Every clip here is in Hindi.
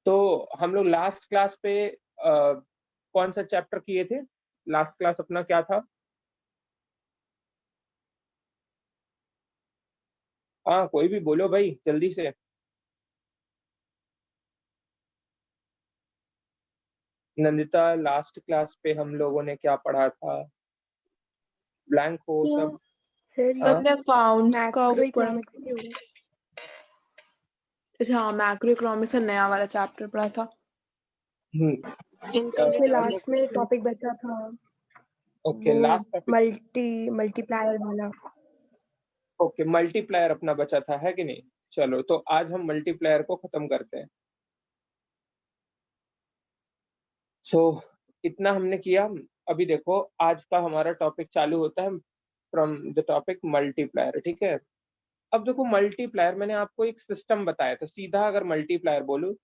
तो हम लोग लास्ट क्लास पे कौन सा चैप्टर किए थे? लास्ट क्लास अपना क्या था? हाँ, कोई भी बोलो भाई जल्दी से। नंदिता, लास्ट क्लास पे हम लोगों ने क्या पढ़ा था? ब्लैंक हो सब। सर हाँ? हमने अकाउंट्स का मैक्रो ऊपर इकोनॉमिक्स होगा। अच्छा मैक्रो इकोनॉमिक्स का नया वाला चैप्टर पढ़ा था। उसमें लास्ट में टॉपिक बचा था ओके, वो लास्ट टॉपिक मल्टीप्लायर वाला। ओके, मल्टीप्लायर अपना बचा था, है कि नहीं? चलो, तो आज हम मल्टीप्लायर को खत्म करते हैं। सो इतना हमने किया। अभी देखो, आज का हमारा टॉपिक चालू होता है फ्रॉम द टॉपिक मल्टीप्लायर, ठीक है? अब देखो, मल्टीप्लायर मैंने आपको एक सिस्टम बताया था। सीधा अगर मल्टीप्लायर बोलूं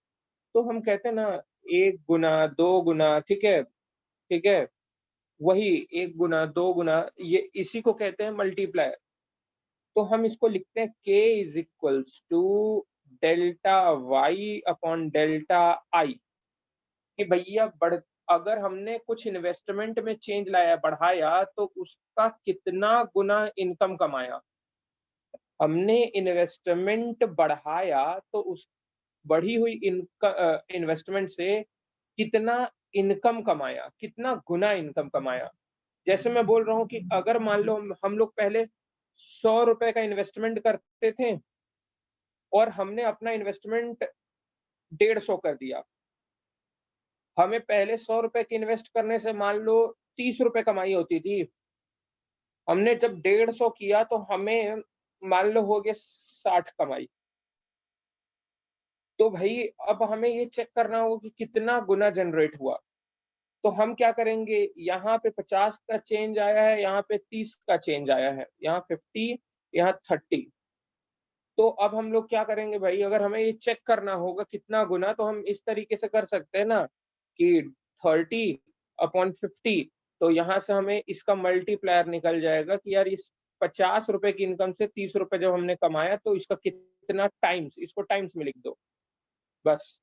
तो हम कहते हैं ना, 1 गुना 2 गुना, ठीक है? ठीक है, वही 1 गुना 2 गुना, ये इसी को कहते हैं मल्टीप्लायर। तो हम इसको लिखते हैं k is equals to delta Y upon delta I. कि भैया अगर हमने कुछ इन्वेस्टमेंट में चेंज लाया, बढ़ाया, तो उसका कितना गुना इनकम कमाया। हमने इन्वेस्टमेंट बढ़ाया तो उस बढ़ी हुई इन्वेस्टमेंट से कितना इनकम कमाया, कितना गुना इनकम कमाया। जैसे मैं बोल रहा हूँ कि अगर मान लो हम लोग पहले 100 रुपए का इन्वेस्टमेंट करते थे और हमने अपना इन्वेस्टमेंट 150 कर दिया। हमें पहले 100 रुपए के इन्वेस्ट करने से मान लो 30 रुपए कमाई होती थी। हमने जब 150 किया तो हमें मान लो हो गए 60 कमाई। तो भाई अब हमें ये चेक करना होगा कि कितना गुना जनरेट हुआ। तो हम क्या करेंगे, यहाँ पे 50 का चेंज आया है, यहाँ पे 30 का चेंज आया है, यहाँ 50, यहाँ 30। तो अब हम लोग क्या करेंगे भाई, अगर हमें ये चेक करना होगा कितना गुना, तो हम इस तरीके से कर सकते हैं ना कि 30/50। तो यहाँ से हमें इसका मल्टीप्लायर निकल जाएगा कि यार इस 50 रुपए की इनकम से 30 रुपए जब हमने कमाया तो इसका कितना टाइम्स, इसको टाइम्स में लिख दो बस।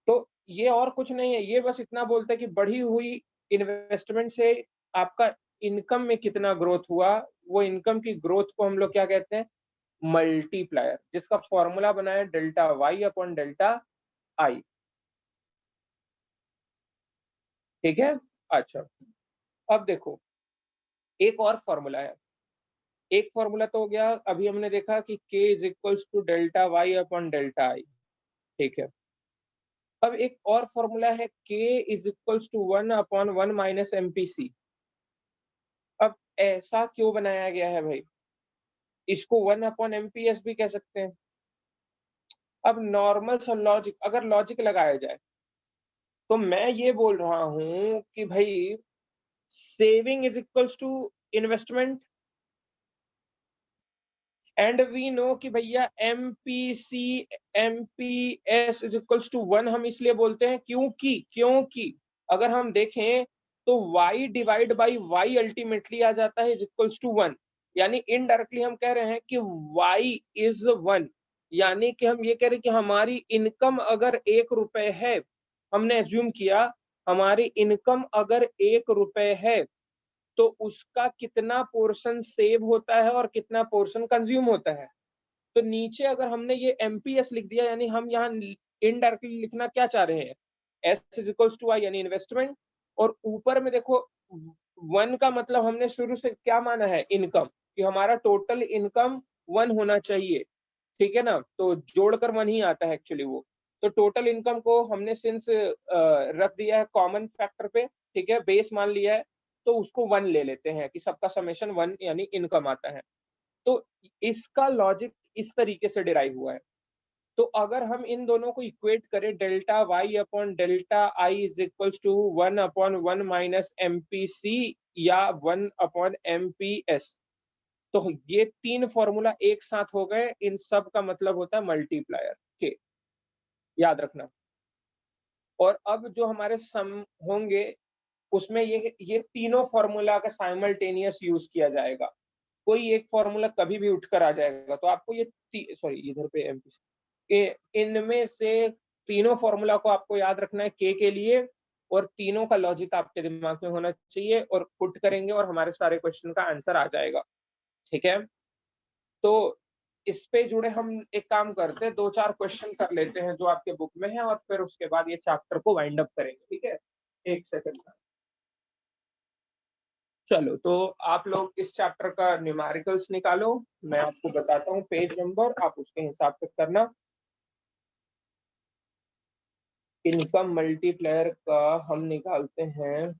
तो ये और कुछ नहीं है, ये बस इतना बोलता है कि बढ़ी हुई इन्वेस्टमेंट से आपका इनकम में कितना ग्रोथ हुआ। वो इनकम की ग्रोथ को हम लोग क्या कहते हैं, मल्टीप्लायर, जिसका फॉर्मूला बना है delta Y upon delta I. ठीक है, अच्छा। अब देखो, एक और फॉर्मूला है। एक फॉर्मूला तो हो गया, अभी हमने देखा कि k is equals to delta Y upon delta I, ठीक है? अब एक और फॉर्मूला है k is equals to 1/1 minus MPC. अब ऐसा क्यों बनाया गया है भाई? इसको 1/एमपीएस भी कह सकते हैं। अब नॉर्मल सा लॉजिक, अगर लॉजिक लगाया जाए तो मैं ये बोल रहा हूं कि भाई saving is equals to investment, and we know कि भैया MPC MPS is equals to 1 हम इसलिए बोलते हैं क्योंकि अगर हम देखें तो y divide by y ultimately आ जाता है इज इक्वल्स टू 1। यानी इनडायरेक्टली हम कह रहे हैं कि y इज 1। यानी कि हम ये कह रहे हैं कि हमारी इनकम अगर 1 रुपए है, हमने एज्यूम किया हमारी इनकम अगर 1 रुपए है, तो उसका कितना पोर्शन सेव होता है और कितना पोर्शन कंज्यूम होता है। तो नीचे अगर हमने ये एमपीएस लिख दिया, यानी हम यहाँ इनडायरेक्टली लिखना क्या चाह रहे हैं, एस इज इक्वल्स टू आई यानी इन्वेस्टमेंट, और ऊपर में देखो 1 का मतलब हमने शुरू से क्या माना है, इनकम, कि हमारा टोटल इनकम 1 होना चाहिए, ठीक है ना? तो जोड़कर 1 ही आता है एक्चुअली वो। तो टोटल इनकम को हमने सिंस रख दिया है कॉमन फैक्टर पे, ठीक है, बेस मान लिया है, तो उसको 1 ले लेते हैं कि सबका समेशन 1 यानी इनकम आता है। तो इसका लॉजिक इस तरीके से डिराइव हुआ है। तो अगर हम इन दोनों को इक्वेट करें, delta Y upon delta I is equals to 1/1 minus MPC या 1/एमपीएस, तो ये 3 फॉर्मूला एक साथ हो गए, इन सब का मतलब होता है मल्टीप्लायर के, याद रखना। और अब जो हमारे सम होंगे उसमें ये तीनों फॉर्मूला का साइमल्टेनियस यूज किया जाएगा। कोई एक फॉर्मूला कभी भी उठकर आ जाएगा तो आपको ये सॉरी, इधर पे एमपीसी, इनमें से तीनों फॉर्मूला को आपको याद रखना है के लिए, और तीनों का लॉजिक आपके दिमाग में होना चाहिए, और पुट करेंगे और हमारे सारे क्वेश्चन का आंसर आ जाएगा। ठीक है, तो इस पे जुड़े हम एक काम करते हैं, 2-4 क्वेश्चन कर लेते हैं जो आपके बुक में है, और फिर उसके बाद ये चैप्टर को वाइंड अप करेंगे। ठीक है, एक सेकंड। चलो, तो आप लोग इस चैप्टर का न्यूमेरिकल्स निकालो, मैं आपको बताता हूँ पेज नंबर, आप उसके हिसाब से करना। इनकम मल्टीप्लायर का हम निकालते हैं,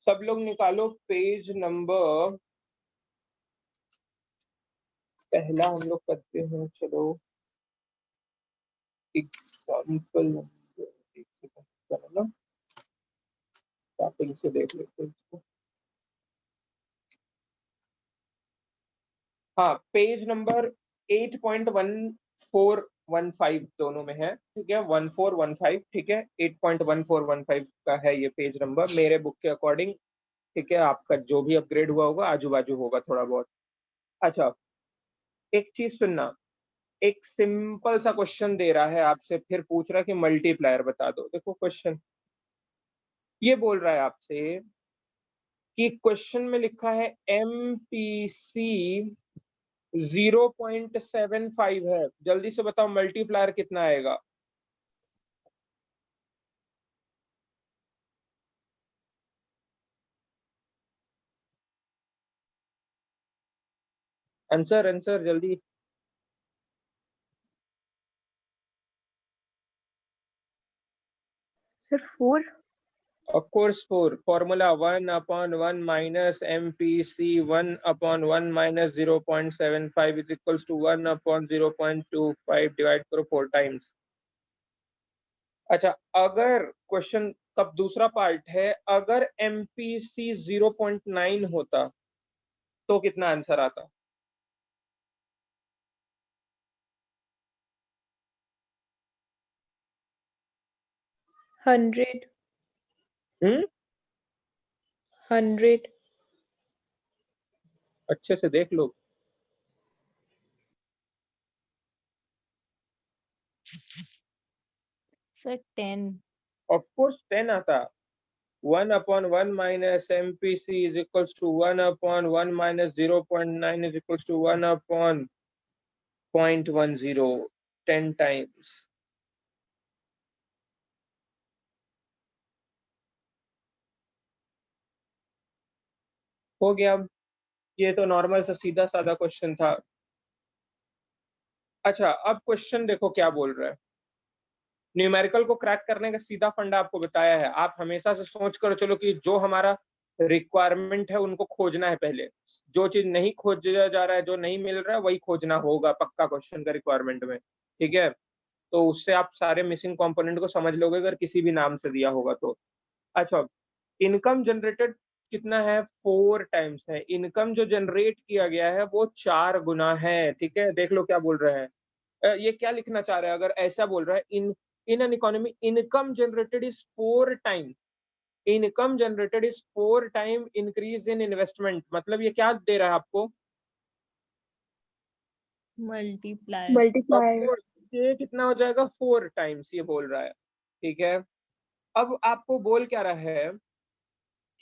सब लोग निकालो पेज नंबर, पहला हम लोग करते हैं। चलो एग्जाम्पल नंबर, एक सेकंड चलो ना, स्टार्टिंग से देख लेते हैं इसको। हाँ, पेज नंबर 8.1415 दोनों में है। ठीक है, 1415। ठीक है, 8.1415 का है ये पेज नंबर मेरे बुक के अकॉर्डिंग। ठीक है, आपका जो भी अपग्रेड हुआ होगा आजू बाजू होगा थोड़ा बहुत। अच्छा, एक चीज सुनना, एक सिंपल सा क्वेश्चन दे रहा है आपसे, फिर पूछ रहा है कि मल्टीप्लायर बता दो। देखो क्वेश्चन ये बोल रहा है आपसे कि क्वेश्चन में लिखा है MPC 0.75 है, जल्दी से बताओ मल्टीप्लायर कितना आएगा। आंसर आंसर जल्दी। Sir 4। Of course 4। Formula 1/1 minus MPC 1/1 minus 0.75 is equals to 1/0.25 divide करो 4 टाइम्स। अच्छा, अगर क्वेश्चन का दूसरा पार्ट है, अगर MPC 0.9 होता तो कितना आंसर आता? हंड्रेड। हम्म, 100। अच्छे से देख लो। सर 10। ऑफ कोर्स 10 आता। 1/1 minus MPC is equals to 1/1 minus 0.9 is equals to 1/0.10 10 times। हो गया, ये तो नॉर्मल सा सीधा साधा क्वेश्चन था। अच्छा, अब क्वेश्चन देखो क्या बोल रहा है। न्यूमेरिकल को क्रैक करने का सीधा फंडा आपको बताया है। आप हमेशा से सोच कर चलो कि जो हमारा रिक्वायरमेंट है उनको खोजना है पहले। जो चीज नहीं खोजा जा रहा है, जो नहीं मिल रहा है, वही खोजना होगा पक्का क्वेश्चन का रिक्वायरमेंट में। ठीक है, तो उससे आप सारे मिसिंग कंपोनेंट को समझ लोगे अगर किसी भी नाम से दिया होगा तो। अच्छा, इनकम जनरेटेड कितना है? 4 टाइम्स है। इनकम जो जनरेट किया गया है वो 4 गुना है। ठीक है, देख लो क्या बोल रहे हैं। ये क्या लिखना चाह रहा है? अगर ऐसा बोल रहा है, in an economy income generated is 4 time, income generated is 4 time increase in investment, मतलब ये क्या दे रहा है आपको? मल्टीप्लायर। मल्टीप्लायर। ये कितना हो जाएगा? 4 टाइम्स ये बोल रहा है। ठीक है, अब आपको बोल क्या रहा है?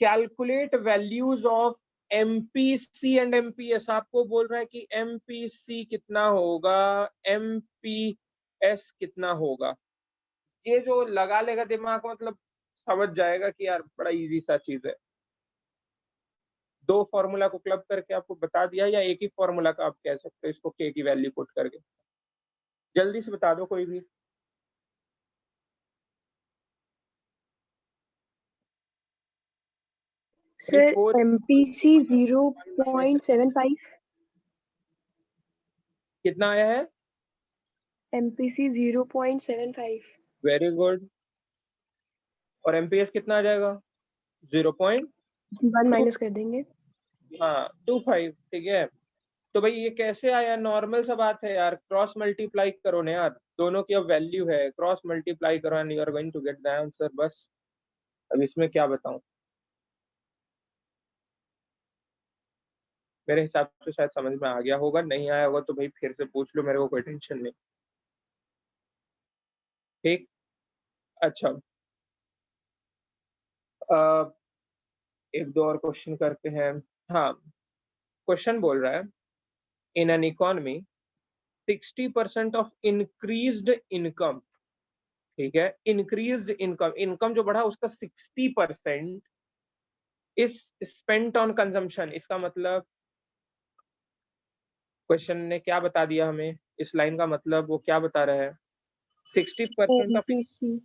Calculate values of MPC and MPS। आपको बोल रहा है कि MPC कितना होगा, MPS कितना होगा। ये जो लगा लेगा दिमाग, मतलब समझ जाएगा कि यार बड़ा इजी सा चीज है। 2 फॉर्मूला को क्लब करके आपको बता दिया, या एक ही फॉर्मूला का आप कह सकते हो इसको के की वैल्यू पुट करके। जल्दी से बता दो कोई भी। Sir four MPC 0.75। कितना आया है? MPC 0.75। Very good. और MPS कितना आ जाएगा? 0.2। 1 माइनस कर देंगे। हाँ, 25। ठीक है, तो भाई ये कैसे आया? नॉर्मल सा बात है यार, क्रॉस मल्टीप्लाई करो ना यार, दोनों की अब वैल्यू है, क्रॉस मल्टीप्लाई करो and you are going to get the answer. बस अब इसमें क्या बताऊं। मेरे हिसाब से शायद समझ में आ गया होगा, नहीं आया होगा तो भाई फिर से पूछ लो, मेरे को कोई टेंशन नहीं। ठीक, अच्छा एक दो और क्वेश्चन करते हैं। हाँ, क्वेश्चन बोल रहा है in an economy 60% of increased income, ठीक है, इंक्रीज्ड इनकम, इनकम जो बढ़ा उसका 60% इज स्पेंट ऑन कंजम्पशन। इसका मतलब क्वेश्चन ने क्या बता दिया हमें, इस लाइन का मतलब वो क्या बता रहा है, 60% ऑफ MPC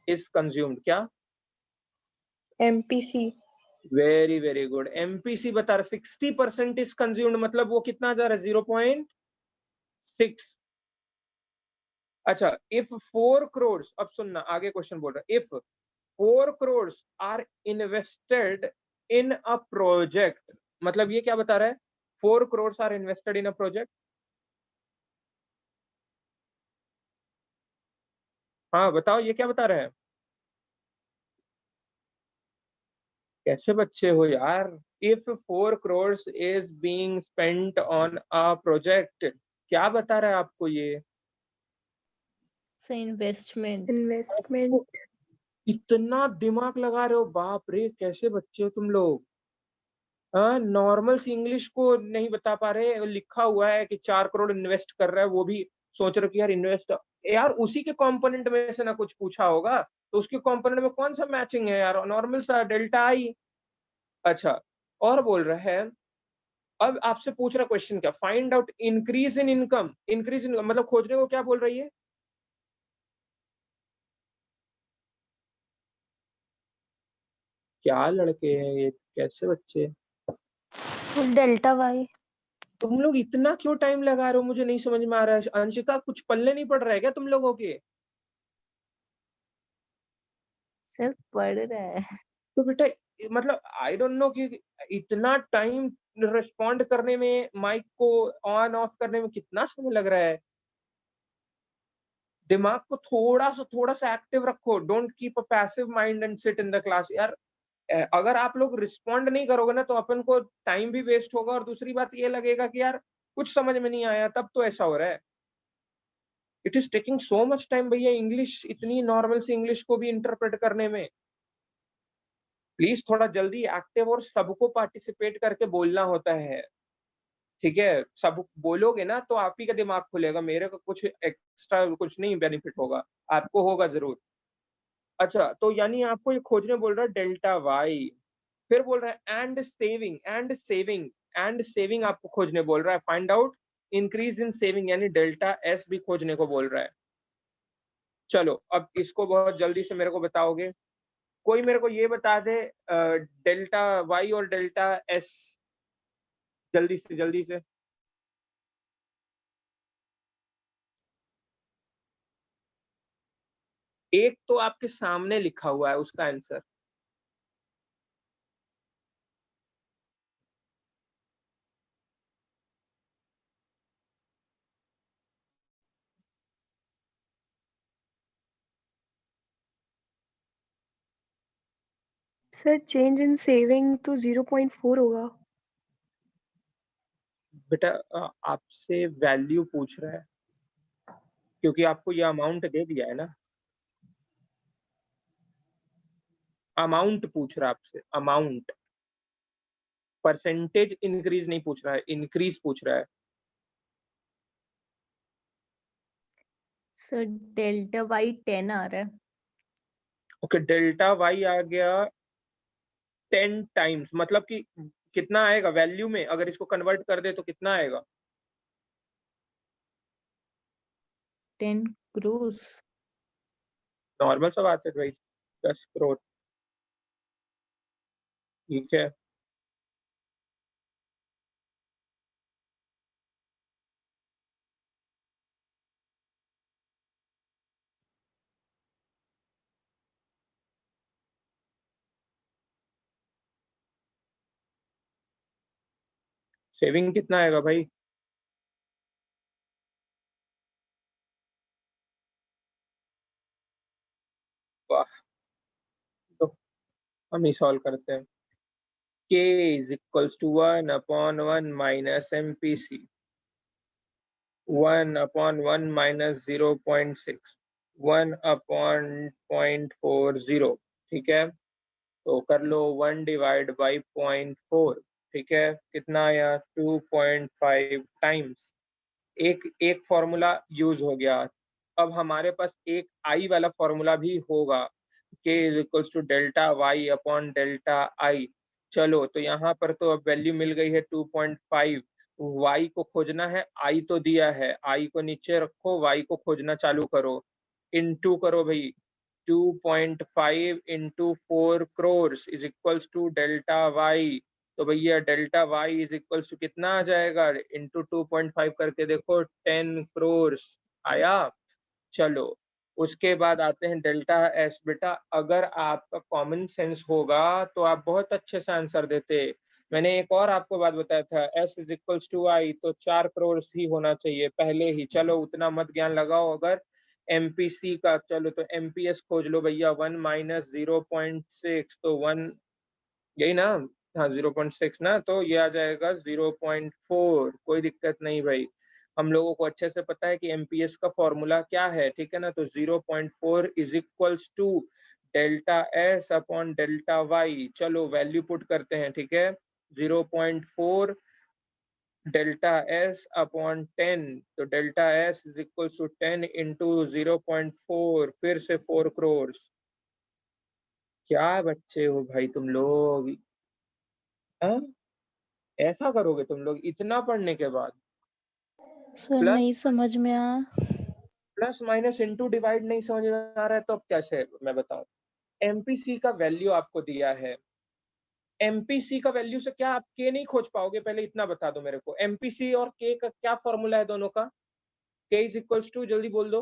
इज कंज्यूम्ड, क्या, MPC very very good, MPC बता रहा, 60% इज कंज्यूम्ड, मतलब वो कितना जा रहा है, 0.6। अच्छा, इफ 4 करोड़, अब सुनना आगे क्वेश्चन बोल रहा है, if 4 crore are invested in a project, मतलब ये क्या बता रहा है, 4 crore are invested in a project. हाँ बताओ, ये क्या बता रहे हैं, कैसे बच्चे हो यार। If 4 crore is being spent on a project, क्या बता रहा है आपको ये, So investment. investment इतना दिमाग लगा रहे हो, बाप रे कैसे बच्चे हो तुम लोग। हाँ, नॉर्मल सी इंग्लिश को नहीं बता पा रहे, लिखा हुआ है कि 4 करोड़ इन्वेस्ट कर रहा है, वो भी सोच रहे हो कि यार इन्वेस्ट, यार उसी के कंपोनेंट में से ना कुछ पूछा होगा, तो उसके कंपोनेंट में कौन सा मैचिंग है यार, नॉर्मल सा डेल्टा आई। अच्छा, और बोल रहा है, अब आपसे पूछ रहा क्वेश्चन क्या, find out increase in income, increase in मतलब खोजने को क्या बोल रही है, क्या लड़के हैं ये, कैसे बच्चे, Delta Y. तुम लोग इतना क्यों टाइम लगा रहे हो, मुझे नहीं समझ में आ रहा है। अंशिका, कुछ पल्ले नहीं पड़ रहा है क्या तुम लोगों के, सिर्फ पढ़ रहा है। तो बेटा मतलब आई डोंट नो कि इतना टाइम रिस्पॉन्ड करने में, माइक को ऑन ऑफ करने में कितना समय लग रहा है। दिमाग को थोड़ा सा एक्टिव रखो, don't keep a passive mind and sit in the class यार। अगर आप लोग रिस्पॉन्ड नहीं करोगे ना तो अपन को टाइम भी वेस्ट होगा, और दूसरी बात ये लगेगा कि यार कुछ समझ में नहीं आया, तब तो ऐसा हो रहा है। It is taking so much time भैया, इंग्लिश इतनी नॉर्मल सी इंग्लिश को भी इंटरप्रेट करने में। प्लीज थोड़ा जल्दी एक्टिव, और सबको पार्टिसिपेट करके बोलना होता है, ठीक है, सब बोलोगे ना तो आप ही का दिमाग खुलेगा, मेरे को कुछ एक्स्ट्रा कुछ नहीं बेनिफिट होगा, आपको होगा जरूर। अच्छा, तो यानी आपको ये खोजने बोल रहा है डेल्टा वाई, फिर बोल रहा है and saving, and saving, and saving आपको खोजने बोल रहा है, find out increase in saving, यानी डेल्टा एस भी खोजने को बोल रहा है। चलो अब इसको बहुत जल्दी से मेरे को बताओगे, कोई मेरे को ये बता दे डेल्टा वाई और डेल्टा एस, जल्दी से जल्दी से। एक तो आपके सामने लिखा हुआ है उसका answer, sir change in saving तो 0.4 होगा। बेटा आपसे वैल्यू पूछ रहा है, क्योंकि आपको ये अमाउंट दे दिया है ना, अमाउंट पूछ रहा है आपसे, अमाउंट, परसेंटेज इंक्रीज नहीं पूछ रहा है, इंक्रीज पूछ रहा है। सर डेल्टा वाई 10 आ रहा है। ओके, डेल्टा वाई आ गया 10 टाइम्स, मतलब कि कितना आएगा वैल्यू में, अगर इसको कन्वर्ट कर दे तो कितना आएगा, 10 crores. नॉर्मल सा बात है भाई, 10 करोड़, ठीक है। सेविंग कितना आएगा भाई, वाह, तो हम ही सॉल्व करते हैं। k is equals to 1 upon 1 minus MPC, 1 upon 1 minus 0.6, 1 upon 0.40, ठीक है। तो कर लो 1 डिवाइड बाई 0.4, ठीक है, कितना आया 2.5 टाइम्स। एक फॉर्मूला यूज हो गया। अब हमारे पास एक आई वाला फॉर्मूला भी होगा, k is equals to delta Y upon delta I. चलो तो यहाँ पर तो अब वैल्यू मिल गई है 2.5। y को खोजना है, i तो दिया है, i को नीचे रखो, y को खोजना चालू करो, इनटू करो भाई, 2.5 into 4 crores is equals to delta Y. तो भैया delta Y is equals to कितना आ जाएगा, इंटू 2.5 करके देखो 10 crores आया। चलो उसके बाद आते हैं डेल्टा एस। बेटा अगर आपका कॉमन सेंस होगा तो आप बहुत अच्छे से आंसर देते। मैंने एक और आपको बात बताया था, एस इज इक्वल्स टू आई, तो 4 करोड़ ही होना चाहिए पहले ही। चलो उतना मत ज्ञान लगाओ। अगर एमपीसी का, चलो तो एमपीएस खोज लो भैया, 1 माइनस 0.6, तो 1 यही ना, हाँ 0.6 ना, तो ये आ जाएगा 0.4। कोई दिक्कत नहीं भाई, हम लोगों को अच्छे से पता है कि एमपीएस का फॉर्मूला क्या है, ठीक है ना। तो 0.4 is equals to delta S upon delta Y. चलो वैल्यू पुट करते हैं, ठीक है। 0.4 डेल्टा एस अपॉन 10, तो delta S is equals to 10 into 0.4, फिर से 4 करोड़। क्या बच्चे हो भाई तुम लोग, हाँ? ऐसा करोगे तुम लोग इतना पढ़ने के बाद? सर प्लस नहीं समझ में आया। प्लस माइनस इंटू डिवाइड नहीं समझ में आ रहा है तो अब कैसे मैं बताऊं। एमपीसी का वैल्यू आपको दिया है, एमपीसी का वैल्यू से क्या आप के नहीं खोज पाओगे, पहले इतना बता दो मेरे को। एमपीसी और के का क्या फॉर्मूला है दोनों का? के इज इक्वल्स टू, जल्दी बोल दो।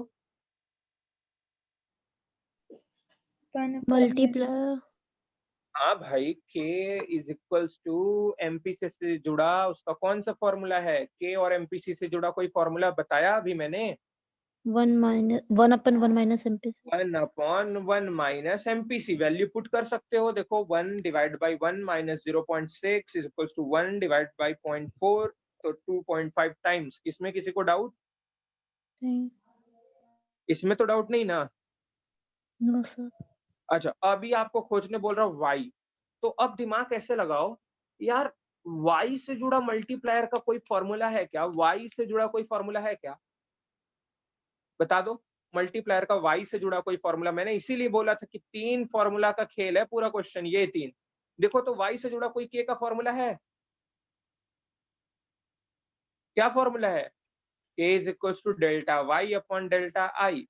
मल्टीप्लाई। हाँ भाई, के इज इक्वल्स टू एमपीसी से जुड़ा उसका कौन सा फॉर्मूला है? के और एमपीसी से जुड़ा कोई फॉर्मूला बताया अभी मैंने? 1 upon 1 minus MPC. 1 upon 1 minus MPC. Value put कर सकते हो, देखो 1 divide by 1 minus 0.6 is equals to 1 divide by 0.4, तो 2.5 टाइम्स। इसमें किसी को डाउट? नहीं। इसमें तो डाउट नहीं ना? No sir. अच्छा, अभी आपको खोजने बोल रहा हूँ वाई, तो अब दिमाग कैसे लगाओ यार। वाई से जुड़ा मल्टीप्लायर का कोई फॉर्मूला है क्या? वाई से जुड़ा कोई फॉर्मूला है क्या? बता दो। मल्टीप्लायर का वाई से जुड़ा कोई फॉर्मूला, मैंने इसीलिए बोला था कि 3 फॉर्मूला का खेल है पूरा क्वेश्चन, ये 3 देखो। तो वाई से जुड़ा कोई के का फॉर्मूला है? क्या फॉर्मूला है? K is equals to delta Y upon delta I.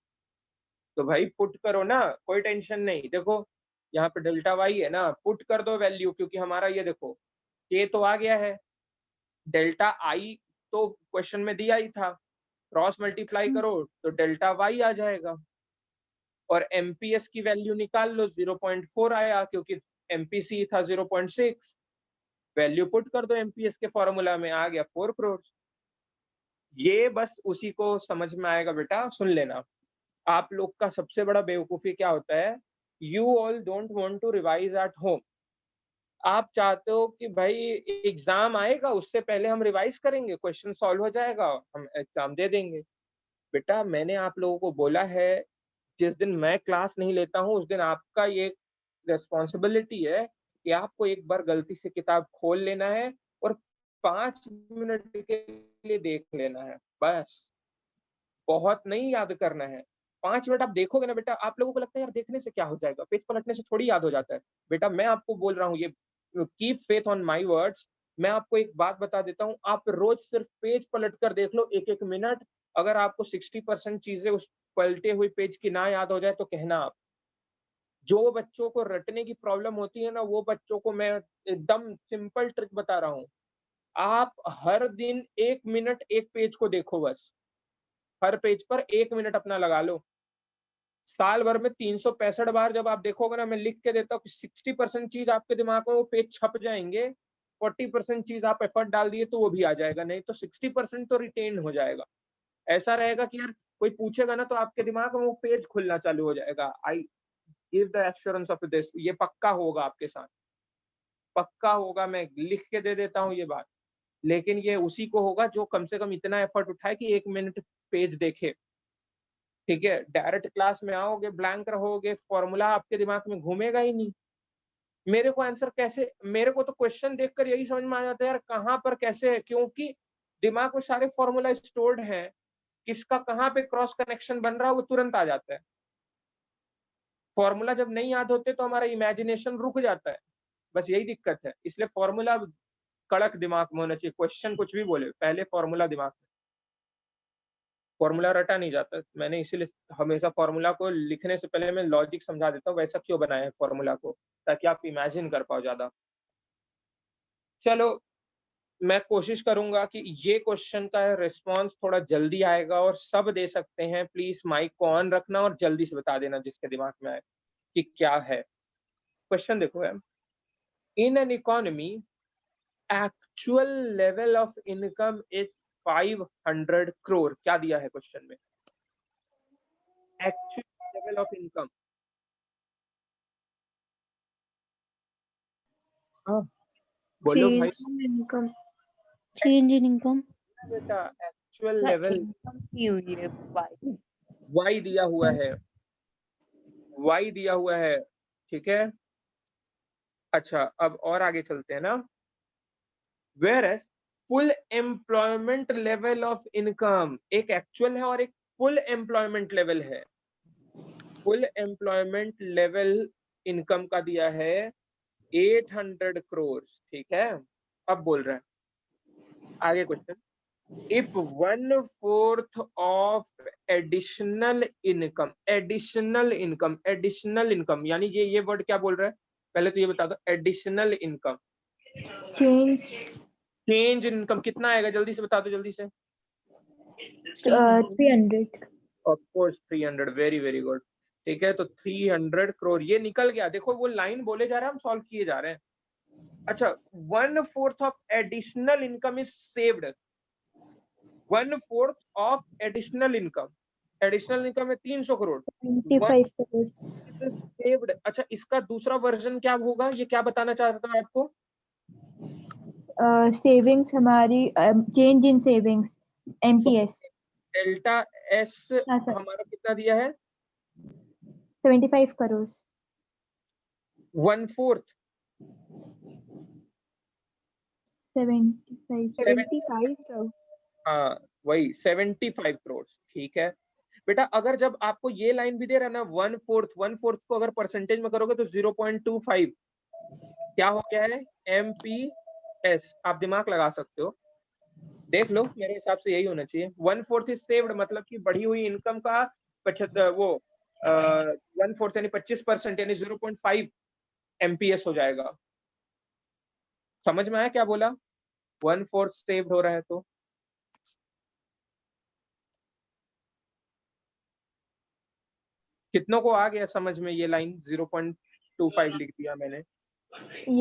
तो भाई पुट करो ना, कोई टेंशन नहीं। देखो यहाँ पे डेल्टा वाई है ना, पुट कर दो वैल्यू, क्योंकि हमारा ये देखो के तो आ गया है, डेल्टा आई तो क्वेश्चन में दिया ही था, क्रॉस मल्टीप्लाई करो तो डेल्टा वाई आ जाएगा। और एमपीएस की वैल्यू निकाल लो, 0.4 आया क्योंकि एमपीसी था 0.6। वैल्यू पुट कर दो एमपीएस के फॉर्मूला में, आ गया 4 करोड़। ये बस उसी को समझ में आएगा बेटा, सुन लेना। आप लोग का सबसे बड़ा बेवकूफी क्या होता है, you all don't want to revise at home. आप चाहते हो कि भाई एग्जाम आएगा उससे पहले हम रिवाइज करेंगे, क्वेश्चन सॉल्व हो जाएगा, हम एग्जाम दे देंगे। बेटा मैंने आप लोगों को बोला है, जिस दिन मैं क्लास नहीं लेता हूँ उस दिन आपका ये रेस्पॉन्सिबिलिटी है कि आपको एक बार गलती से किताब खोल लेना है और 5 मिनट के लिए देख लेना है, बस। बहुत नहीं याद करना है। 5 मिनट आप देखोगे ना बेटा, आप लोगों को लगता है यार देखने से क्या हो जाएगा, पेज पलटने से थोड़ी याद हो जाता है। बेटा मैं आपको बोल रहा हूँ, ये keep faith on my words. मैं आपको एक बात बता देता हूँ, आप रोज सिर्फ पेज पलट कर देख लो 1-1 मिनट। अगर आपको 60% चीजें उस पलटे हुए पेज की ना याद हो जाए तो कहना आप। जो बच्चों को रटने की प्रॉब्लम होती है ना, वो बच्चों को मैं एकदम सिंपल ट्रिक बता रहा हूँ। आप हर दिन 1 मिनट एक पेज को देखो, बस हर पेज पर 1 मिनट अपना लगा लो। साल भर में 365 बार जब आप देखोगे ना, मैं लिख के देता हूँ कि 60% चीज आपके दिमाग में वो पेज छप जाएंगे, 40% चीज आप एफर्ट डाल दिए तो वो भी आ जाएगा, नहीं तो 60% तो रिटेन हो जाएगा। ऐसा रहेगा कि यार कोई पूछेगा ना तो आपके दिमाग में वो पेज खुलना चालू हो जाएगा। I give the assurance of this, ये पक्का होगा आपके साथ, पक्का होगा, मैं लिख के दे देता हूँ ये बात, लेकिन ये उसी को होगा जो कम से कम इतना एफर्ट उठाए कि 1 मिनट पेज देखे। ठीक है, डायरेक्ट क्लास में आओगे, ब्लैंक रहोगे, फॉर्मूला आपके दिमाग में घूमेगा ही नहीं। मेरे को आंसर कैसे, मेरे को तो क्वेश्चन देखकर यही समझ में आ जाता है यार कहाँ पर कैसे है, क्योंकि दिमाग में सारे फॉर्मूला स्टोर्ड हैं, किसका कहाँ पे क्रॉस कनेक्शन बन रहा है वो तुरंत आ जाता है। फॉर्मूला जब नहीं याद होते तो हमारा इमेजिनेशन रुक जाता है, बस यही दिक्कत है। इसलिए फॉर्मूला कड़क दिमाग में होना चाहिए, क्वेश्चन कुछ भी बोले पहले फॉर्मूला दिमाग में, फॉर्मूला रटा नहीं जाता। मैंने इसीलिए हमेशा फॉर्मूला को लिखने से पहले मैं लॉजिक समझा देता हूँ, वैसा क्यों बनाया है फॉर्मूला को, ताकि आप इमेजिन कर पाओ ज्यादा। चलो मैं कोशिश करूंगा कि ये क्वेश्चन का रिस्पांस थोड़ा जल्दी आएगा और सब दे सकते हैं। प्लीज माइक को ऑन रखना और जल्दी से बता देना जिसके दिमाग में आए कि क्या है क्वेश्चन। देखो है, in an economy actual level of income is 500 crore। क्या दिया है क्वेश्चन में? Actual level of income. बोलो भाई इनकम Change in income. बेटा, एक्चुअल सर लेवल इनकम की हुई है वाई। y दिया हुआ है, y दिया हुआ है, ठीक है। अच्छा अब और आगे चलते हैं ना। Whereas full employment level of income, एक एक्चुअल है और एक फुल एम्प्लॉयमेंट लेवल है। फुल एम्प्लॉयमेंट लेवल इनकम का दिया है 800 crore, ठीक है। अब बोल रहा है आगे question, if 1/4 of additional income, additional income, additional income यानी ये वर्ड क्या बोल रहा है, पहले तो ये बता दो। एडिशनल इनकम, चेंज इनकम कितना आएगा, जल्दी से बता दो, जल्दी से। 300. Of course 300, very very good, ठीक है। तो 300 crore ये निकल गया। देखो वो लाइन बोले जा रहे हैं, हम सॉल्व किए जा रहे हैं। अच्छा 1/4 of additional income is saved, 1/4 of additional income, additional income है 300 crore, 25 crores. सेव्ड। अच्छा इसका दूसरा वर्जन क्या होगा, ये क्या बताना चाहता हूँ आपको? सेविंग्स हमारी change in savings MPS delta S हाँ सर हमारा कितना दिया है? 75 करोड़ 1/4 75 हाँ वही 75 crore, ठीक है बेटा। अगर जब आपको ये लाइन भी दे रहा है ना 1/4 को अगर परसेंटेज में करोगे तो 0.25 क्या हो गया है? एमपीएस। आप दिमाग लगा सकते हो, देख लो, मेरे हिसाब से यही होना चाहिए। 1/4 इज सेव्ड मतलब कि बढ़ी हुई इनकम का 1/4 यानी 25% यानी 0.5 एमपीएस हो जाएगा। समझ में आया क्या बोला? 1/4 सेव्ड हो रहा है तो कितनों को आ गया समझ में ये लाइन? 0.25 लिख दिया मैंने,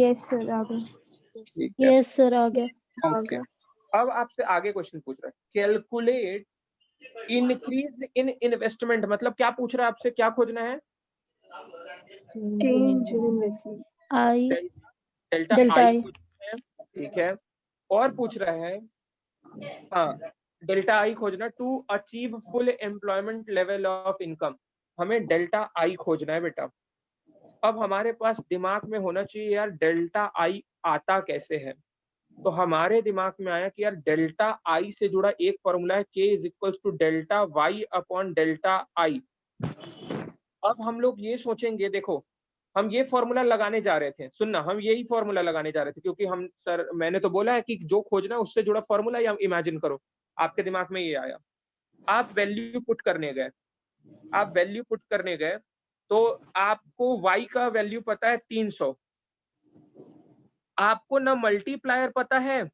यस सर आ गए ठीक है। Yes, sir, आ गया. ओके अब आपसे आगे क्वेश्चन पूछ रहा है, कैलकुलेट इंक्रीज इन इन्वेस्टमेंट। मतलब क्या पूछ रहा है आपसे, क्या खोजना है? Change in investment I. Delta Delta I I. खोजना है, ठीक है। और पूछ रहा है हाँ डेल्टा आई खोजना to achieve full employment level of income. हमें डेल्टा आई खोजना है बेटा। अब हमारे पास दिमाग में होना चाहिए यार डेल्टा आई आता कैसे है। तो हमारे दिमाग में आया कि यार डेल्टा आई से जुड़ा एक फॉर्मूला है, k is equals to delta Y upon delta I. अब हम लोग ये सोचेंगे, देखो हम ये फॉर्मूला लगाने जा रहे थे, सुनना, हम यही फॉर्मूला लगाने जा रहे थे क्योंकि हम सर मैंने तो बोला है कि जो खोजना है उससे जुड़ा फॉर्मूला या इमेजिन करो। आपके दिमाग में ये आया, आप वैल्यू पुट करने गए, आप वैल्यू पुट करने गए तो आपको y का वैल्यू पता है 300, आपको ना मल्टीप्लायर पता है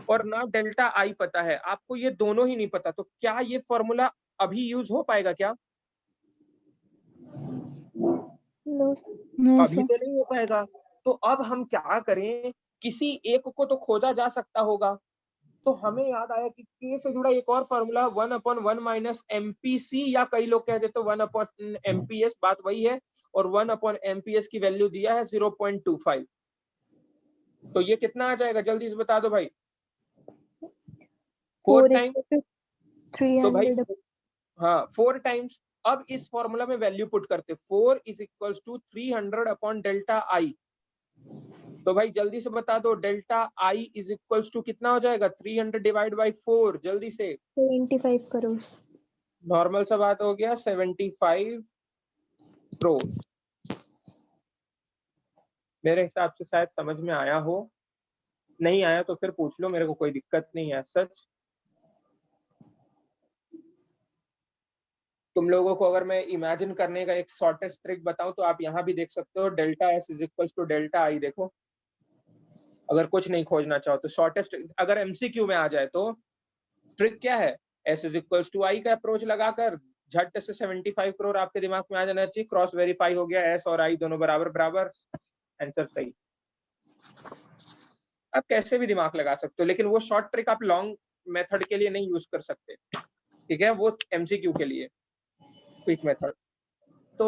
और ना डेल्टा आई पता है, आपको ये दोनों ही नहीं पता। तो क्या ये फॉर्मूला अभी यूज हो पाएगा क्या? No, अभी sir. तो नहीं हो पाएगा। तो अब हम क्या करें, किसी एक को तो खोजा जा सकता होगा। तो हमें याद आया कि k से जुड़ा एक और फॉर्मूला 1/1 माइनस एमपीसी, या कई लोग कह देते 1/एमपीएस, बात वही है। और 1/एमपीएस की वैल्यू दिया है 0.25। तो ये कितना आ जाएगा, जल्दी से बता दो भाई। 4 4 टाइम, is तो भाई 300. हाँ 4 टाइम्स। अब इस फॉर्मूला में वैल्यू पुट करते, 4 is equals to 300 upon delta I. तो भाई जल्दी से बता दो, delta I is equals to कितना हो जाएगा, 300 डिवाइड बाई 4, जल्दी से। 75 crores. नॉर्मल सा बात हो गया, 75 करोड़। मेरे हिसाब से शायद समझ में आया हो, नहीं आया तो फिर पूछ लो, मेरे को कोई दिक्कत नहीं है। सच तुम लोगों को अगर मैं इमेजिन करने का एक शॉर्टेस्ट ट्रिक बताऊं तो आप यहाँ भी देख सकते हो, delta S is equal to delta I. देखो अगर कुछ नहीं खोजना चाहो तो शॉर्टेस्ट, अगर एमसीक्यू में आ जाए तो ट्रिक क्या है, एस इज इक्वल टू आई का अप्रोच लगाकर झट से 75 करोड़ आपके दिमाग में आ जाना चाहिए। क्रॉस वेरीफाई हो गया, एस और आई दोनों बराबर बराबर, आंसर सही। आप कैसे भी दिमाग लगा सकते हो, लेकिन वो शॉर्ट ट्रिक आप लॉन्ग मेथड के लिए नहीं यूज कर सकते, ठीक है, वो एमसीक्यू के लिए क्विक मेथड। तो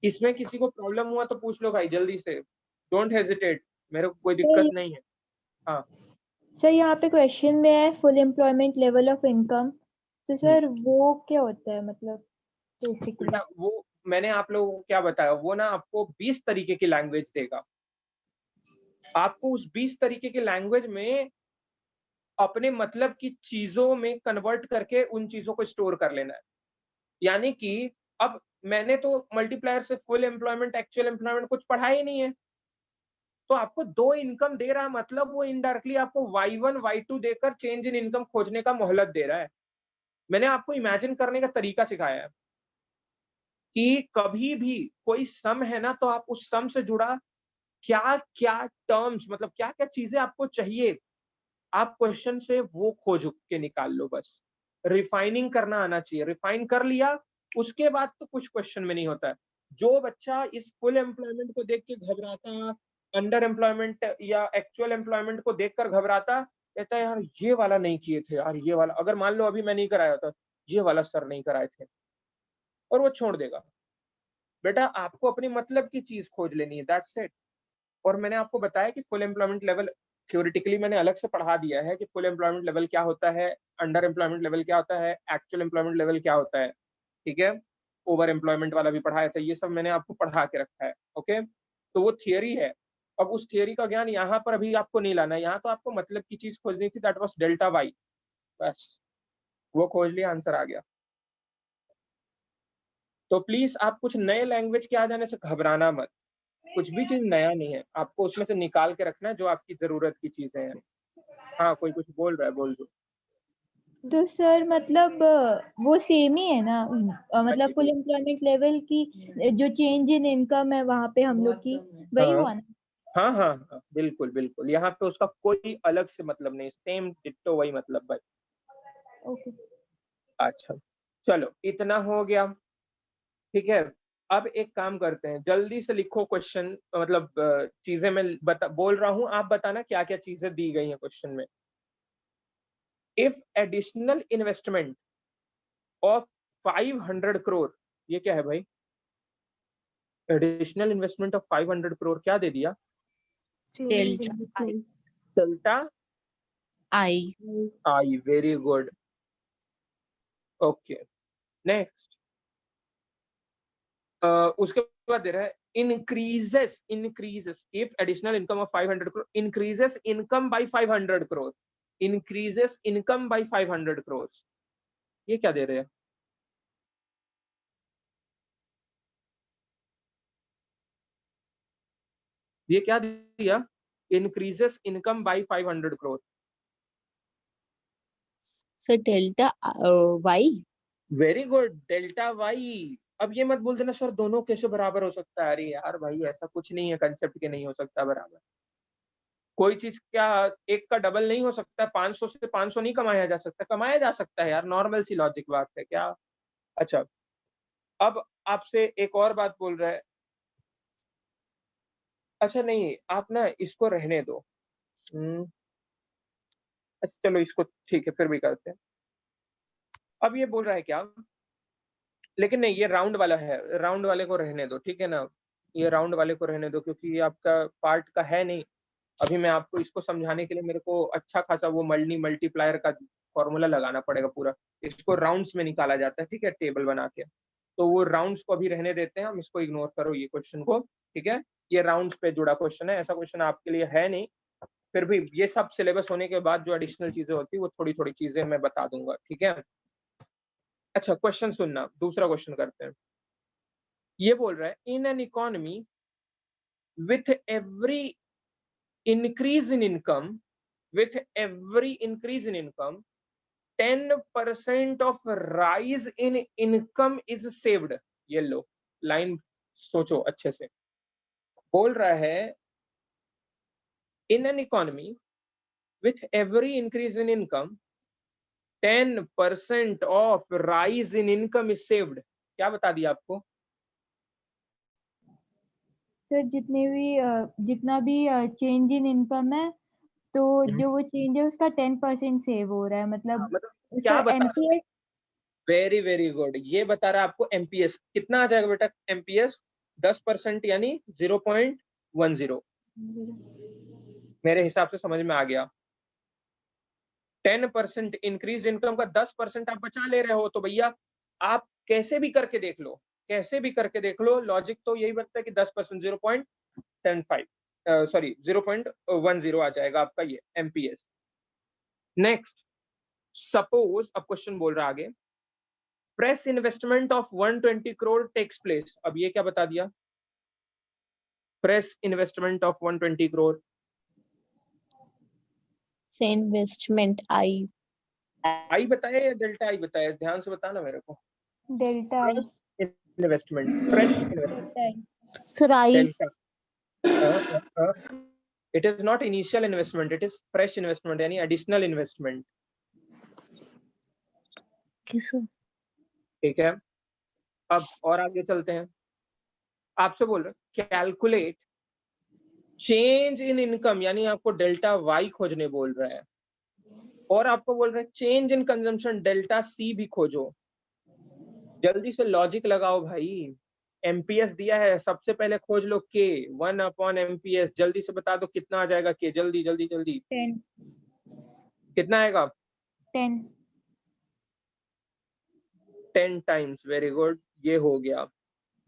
इसमें किसी को प्रॉब्लम हुआ तो पूछ लो भाई जल्दी से, डोंट हेजिटेट, मेरे को कोई दिक्कत नहीं है। हाँ सर यहाँ पे क्वेश्चन में है full employment level of income, तो सर वो क्या होता है, मतलब बेसिकली? बेटा वो मैंने आप लोगों को क्या बताया, वो ना आपको 20 तरीके की लैंग्वेज देगा, आपको उस 20 तरीके की लैंग्वेज में अपने मतलब की चीजों में कन्वर्ट करके उन चीजों को स्टोर कर लेना है। यानी कि अब मैंने तो मल्टीप्लायर से फुल एम्प्लॉयमेंट एक्चुअल एम्प्लॉयमेंट कुछ पढ़ा ही नहीं है, तो आपको 2 इनकम दे रहा है, मतलब वो इनडायरेक्टली आपको y1 y2 देकर चेंज इन इनकम खोजने का मोहलत दे रहा है। मैंने आपको इमेजिन करने का तरीका सिखाया है कि कभी भी कोई सम है ना, तो आप उस सम से जुड़ा क्या क्या टर्म्स, मतलब क्या क्या चीजें आपको चाहिए, आप क्वेश्चन से वो खोज के निकाल लो। बस रिफाइनिंग करना आना चाहिए, रिफाइन कर लिया उसके बाद तो कुछ क्वेश्चन में नहीं होता है। जो बच्चा इस फुल एम्प्लॉयमेंट को देख के घबराता, अंडर एम्प्लॉयमेंट या एक्चुअल एम्प्लॉयमेंट को देखकर घबराता, कहता है यार ये वाला नहीं किए थे यार, ये वाला अगर मान लो अभी मैं नहीं कराया था, ये वाला सर नहीं कराए थे, और वो छोड़ देगा। बेटा आपको अपनी मतलब की चीज खोज लेनी है, दैट्स इट। और मैंने आपको बताया कि फुल एम्प्लॉयमेंट लेवल थ्योरेटिकली मैंने अलग से पढ़ा दिया है कि फुल एम्प्लॉयमेंट लेवल क्या होता है, अंडर एम्प्लॉयमेंट लेवल क्या होता है, एक्चुअल एम्प्लॉयमेंट लेवल क्या होता है, ठीक है। ओवर एम्प्लॉयमेंट वाला भी पढ़ाया था, ये सब मैंने आपको पढ़ा के रखा है, ओके। तो वो थियरी है। अब उस थियरी का ज्ञान यहाँ पर अभी आपको नहीं लाना है, यहाँ तो आपको मतलब की चीज खोजनी थी, दैट वाज डेल्टा वाई, बस वो खोज लिया, आंसर आ गया। तो प्लीज आप कुछ नए लैंग्वेज के आ जाने से घबराना मत, कुछ भी चीज नया नहीं है, आपको उसमें से निकाल के रखना है जो आपकी जरूरत की चीजें हैं। हाँ कोई कुछ बोल रहा है, बोल दो। तो सर मतलब वो सेम ही है ना, मतलब फुल एम्प्लॉयमेंट लेवल की जो चेंज इन इनकम है वहाँ पे हम लोग की वही हाँ हुआ ना? हाँ हाँ हाँ बिल्कुल बिल्कुल, यहाँ पे उसका कोई अलग से मतलब नहीं, सेम डिट्टो वही मतलब भाई। ओके। अच्छा चलो इतना हो गया, ठीक है। अब एक काम करते हैं, जल्दी से लिखो क्वेश्चन, मतलब चीजें मैं बोल रहा हूँ, आप बताना क्या क्या चीजें दी गई हैं क्वेश्चन में। If additional investment of 500 crore, ये क्या है भाई, एडिशनल इन्वेस्टमेंट ऑफ 500 करोड़ क्या दे दिया, delta delta I. I, very good, okay. Next उसके बाद दे रहा है increases if additional income of 500 crore increases income by 500 crore, increases income by 500 crore, ये क्या दे रहे हैं, ये क्या दिया, increases income by 500 crore. Sir delta Y. Very good, delta Y. अब ये मत बोल देना सर दोनों कैसे बराबर हो सकता है, अरे यार भाई ऐसा कुछ नहीं है, कंसेप्ट के नहीं हो सकता बराबर, कोई चीज क्या एक का डबल नहीं हो सकता, 500 से 500 नहीं कमाया जा सकता, कमाया जा सकता है यार, नॉर्मल सी लॉजिक बात है क्या। अच्छा अब आपसे एक और बात बोल रहा है, अच्छा नहीं आप ना इसको रहने दो, अच्छा चलो इसको ठीक है फिर भी करते हैं। अब ये बोल रहा है क्या, लेकिन नहीं ये राउंड वाला है, राउंड वाले को रहने दो, ठीक है ना, ये राउंड वाले को रहने दो क्योंकि ये आपका पार्ट का है नहीं, अभी मैं आपको इसको समझाने के लिए मेरे को अच्छा खासा वो मल्टीप्लायर का फॉर्मूला लगाना पड़ेगा पूरा। इसको राउंड्स में निकाला जाता है, ठीक है, टेबल बना के। तो वो राउंड्स को अभी रहने देते हैं हम, इसको इग्नोर करो ये क्वेश्चन को, ठीक है। ये राउंड्स पे जुड़ा क्वेश्चन है, ऐसा क्वेश्चन आपके लिए है नहीं, फिर भी ये सब सिलेबस होने के बाद जो एडिशनल चीजें होती है वो थोड़ी थोड़ी चीजें मैं बता दूंगा, ठीक है। अच्छा क्वेश्चन सुनना, दूसरा क्वेश्चन करते हैं। ये बोल रहा है in an economy with every increase in income, with every increase in income 10% of rise in income is saved। ये लो लाइन सोचो अच्छे से, बोल रहा है in an economy with every increase in income 10% of rise in income is saved। क्या बता दिया आपको? सर जितना भी चेंज इन इनकम है तो जो वो चेंज है उसका 10% सेव हो रहा है, मतलब क्या बता एमपीएस। वेरी वेरी गुड, ये बता रहा है आपको एमपीएस कितना आ जाएगा बेटा। एमपीएस 10% यानी 0.10। मेरे हिसाब से समझ में आ गया। 10% इंक्रीज इनकम का 10% आप बचा ले रहे हो, तो भैया आप कैसे भी करके देख लो, कैसे भी करके देख लो, लॉजिक तो यही बनता है कि 10% 0.10 आ जाएगा आपका ये एमपीएस। नेक्स्ट सपोज, अब क्वेश्चन बोल रहा आगे, press investment of 120 crore takes place. अब ये क्या बता दिया? प्रेस इन्वेस्टमेंट ऑफ 120 करोड़, से इन्वेस्टमेंट आई आई बताया या डेल्टा आई बताया? ध्यान से बताना मेरे को। Delta I. Investment, fresh investment, sir I. Delta. It is not initial investment, it is fresh investment यानी एडिशनल इन्वेस्टमेंट, ठीक है। अब और आगे चलते हैं। आपसे बोल रहे कैलकुलेट चेंज इन इनकम, यानी आपको डेल्टा वाई खोजने बोल रहा है, और आपको बोल रहे हैं change in consumption delta C भी खोजो। जल्दी से लॉजिक लगाओ भाई, एमपीएस दिया है, सबसे पहले खोज लो के 1/एमपीएस। जल्दी से बता दो कितना आ जाएगा के, जल्दी जल्दी जल्दी। 10 कितना आएगा? 10 टाइम्स। वेरी गुड, ये हो गया।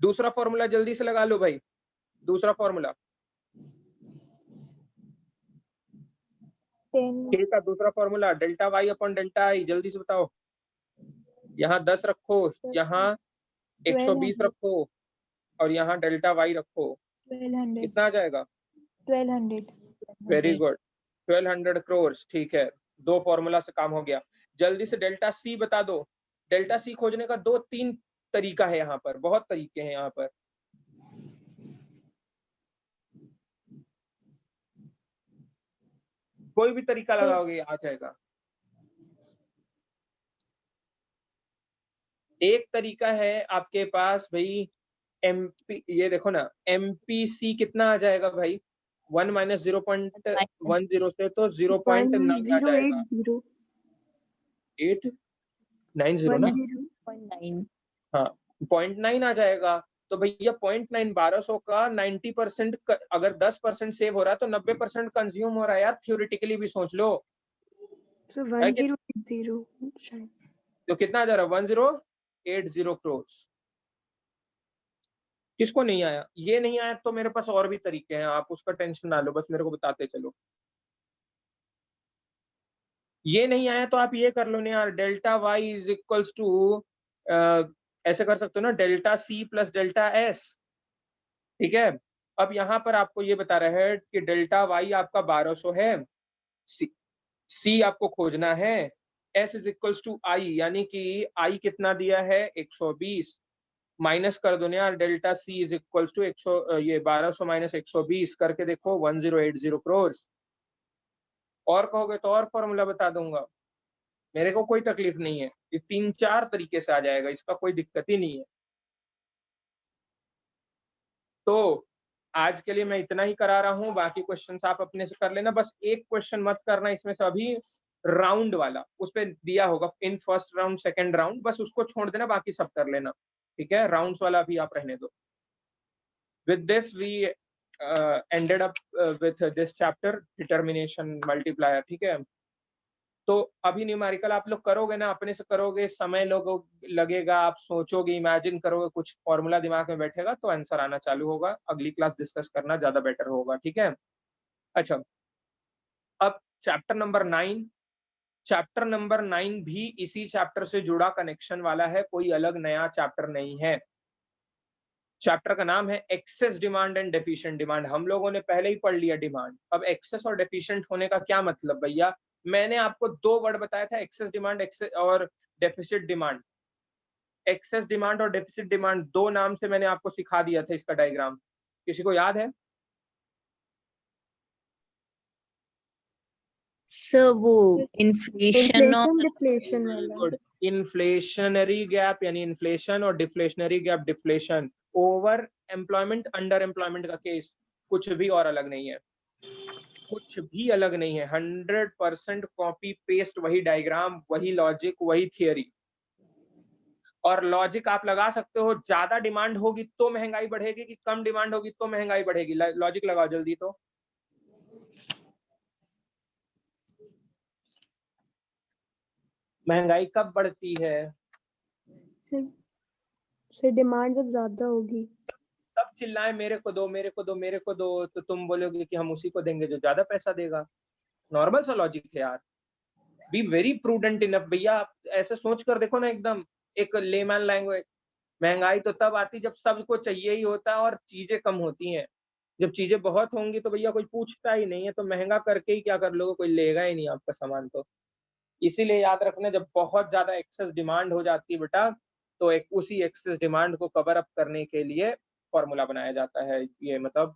दूसरा फॉर्मूला जल्दी से लगा लो भाई, दूसरा फॉर्मूला 10 के का दूसरा formula delta Y upon delta I. जल्दी से बताओ। यहाँ 10 रखो, यहाँ 120 रखो, और यहाँ डेल्टा वाई रखो, 1200 कितना आ जाएगा? 1200। वेरी गुड, 1200 करोड़, ठीक है। दो फॉर्मूला से काम हो गया। जल्दी से डेल्टा सी बता दो। डेल्टा सी खोजने का 2-3 तरीका है यहाँ पर, बहुत तरीके हैं यहाँ पर। कोई भी तरीका लगाओगे आ जाएगा। एक तरीका है आपके पास भाई, एमपी, ये देखो ना, एमपीसी कितना आ जाएगा भाई? 1 - 0.10 से तो 0.9 आ जाएगा। 890 ना? 0.9 हाँ, 0.9 आ जाएगा। तो भैया 0.9 1200 का 90%, अगर 10% सेव हो रहा है तो 90% कंज्यूम हो रहा है यार, थ्योरेटिकली भी सोच लो। So 1080 शायद। तो कितना आ जा रहा है? 1080 करोड़। किसको नहीं आया? ये नहीं आया तो मेरे पास और भी तरीके हैं, आप उसका टेंशन ना लो, बस मेरे को बताते चलो। ये नहीं आया तो आप ये कर लो ना यार, delta Y is equals to, ऐसे कर सकते हो ना, delta C plus delta S, ठीक है। अब यहाँ पर आपको ये बता रहा है कि डेल्टा वाई आपका 1200 है, सी आपको खोजना है, एस इज इक्वल्स टू आई, यानी कि आई कितना दिया है? 120, माइनस कर दो ना यार, delta C is equals to 1200 - 120 करके देखो, 1080 करोड़। और कहोगे तो और फॉर्मूला बता दूंगा, मेरे को कोई तकलीफ नहीं है, ये 3-4 तरीके से आ जाएगा, इसका कोई दिक्कत ही नहीं है। तो आज के लिए मैं इतना ही करा रहा हूँ, बाकी क्वेश्चंस आप अपने से कर लेना। बस एक क्वेश्चन मत करना इसमें से अभी, राउंड वाला, उस पे दिया होगा in first round second round, बस उसको छोड़ देना, बाकी सब कर लेना, ठीक है। राउंड्स वाला भी आप रहने दो। With this we ended up with this chapter determination multiplier, ठीक है। तो अभी न्यूमेरिकल आप लोग करोगे ना, अपने से करोगे, समय लगेगा, आप सोचोगे, इमेजिन करोगे, कुछ फॉर्मूला दिमाग में बैठेगा तो आंसर आना चालू होगा। अगली क्लास डिस्कस करना ज्यादा बेटर होगा, ठीक है। अच्छा, अब चैप्टर नंबर 9 भी इसी चैप्टर से जुड़ा कनेक्शन वाला है, कोई अलग नया चैप्टर नहीं है। चैप्टर का नाम है excess demand and deficient demand. हम लोगों ने पहले ही पढ़ लिया डिमांड। अब एक्सेस और डेफिशिएंट होने का क्या मतलब भैया? मैंने आपको 2 वर्ड बताया था, एक्सेस डिमांड और डेफिसिट डिमांड। एक्सेस डिमांड और डेफिसिट डिमांड 2 नाम से मैंने आपको सिखा दिया था इसका डायग्राम। किसी को याद है? सर वो इन्फ्लेशन और इन्फ्लेशन डिफ्लेशन वाला। गुड। इन्फ्लेशनरी गैप यानी इन्फ्लेशन और deflationary gap deflation. Over employment under employment का केस, कुछ भी और अलग नहीं है, कुछ भी अलग नहीं है। 100% कॉपी पेस्ट, वही डायग्राम, वही लॉजिक, वही थियरी। और लॉजिक आप लगा सकते हो, ज्यादा डिमांड होगी तो महंगाई बढ़ेगी कि कम डिमांड होगी तो महंगाई बढ़ेगी। लॉजिक लगाओ जल्दी। तो महंगाई कब बढ़ती है? सर डिमांड जब ज्यादा होगी। सब चिल्लाए मेरे को दो, मेरे को दो, मेरे को दो, तो तुम बोलोगे कि हम उसी को देंगे जो ज्यादा पैसा देगा। नॉर्मल सा लॉजिक है यार। बी वेरी प्रूडेंट इनफ भैया। आप ऐसे सोच कर देखो ना, एकदम एक लेमैन लैंग्वेज। महंगाई तो तब आती जब सबको चाहिए ही होता है और चीजें कम होती हैं। जब चीजें बहुत होंगी तो भैया कोई पूछता ही नहीं है, तो महंगा करके ही क्या कर लोगे, कोई लेगा ही नहीं आपका सामान। तो इसीलिए याद रखना, जब बहुत ज्यादा एक्सेस डिमांड हो जाती है बेटा, तो एक उसी एक्सेस डिमांड को कवर अप करने के लिए फॉर्मूला बनाया जाता है। ये मतलब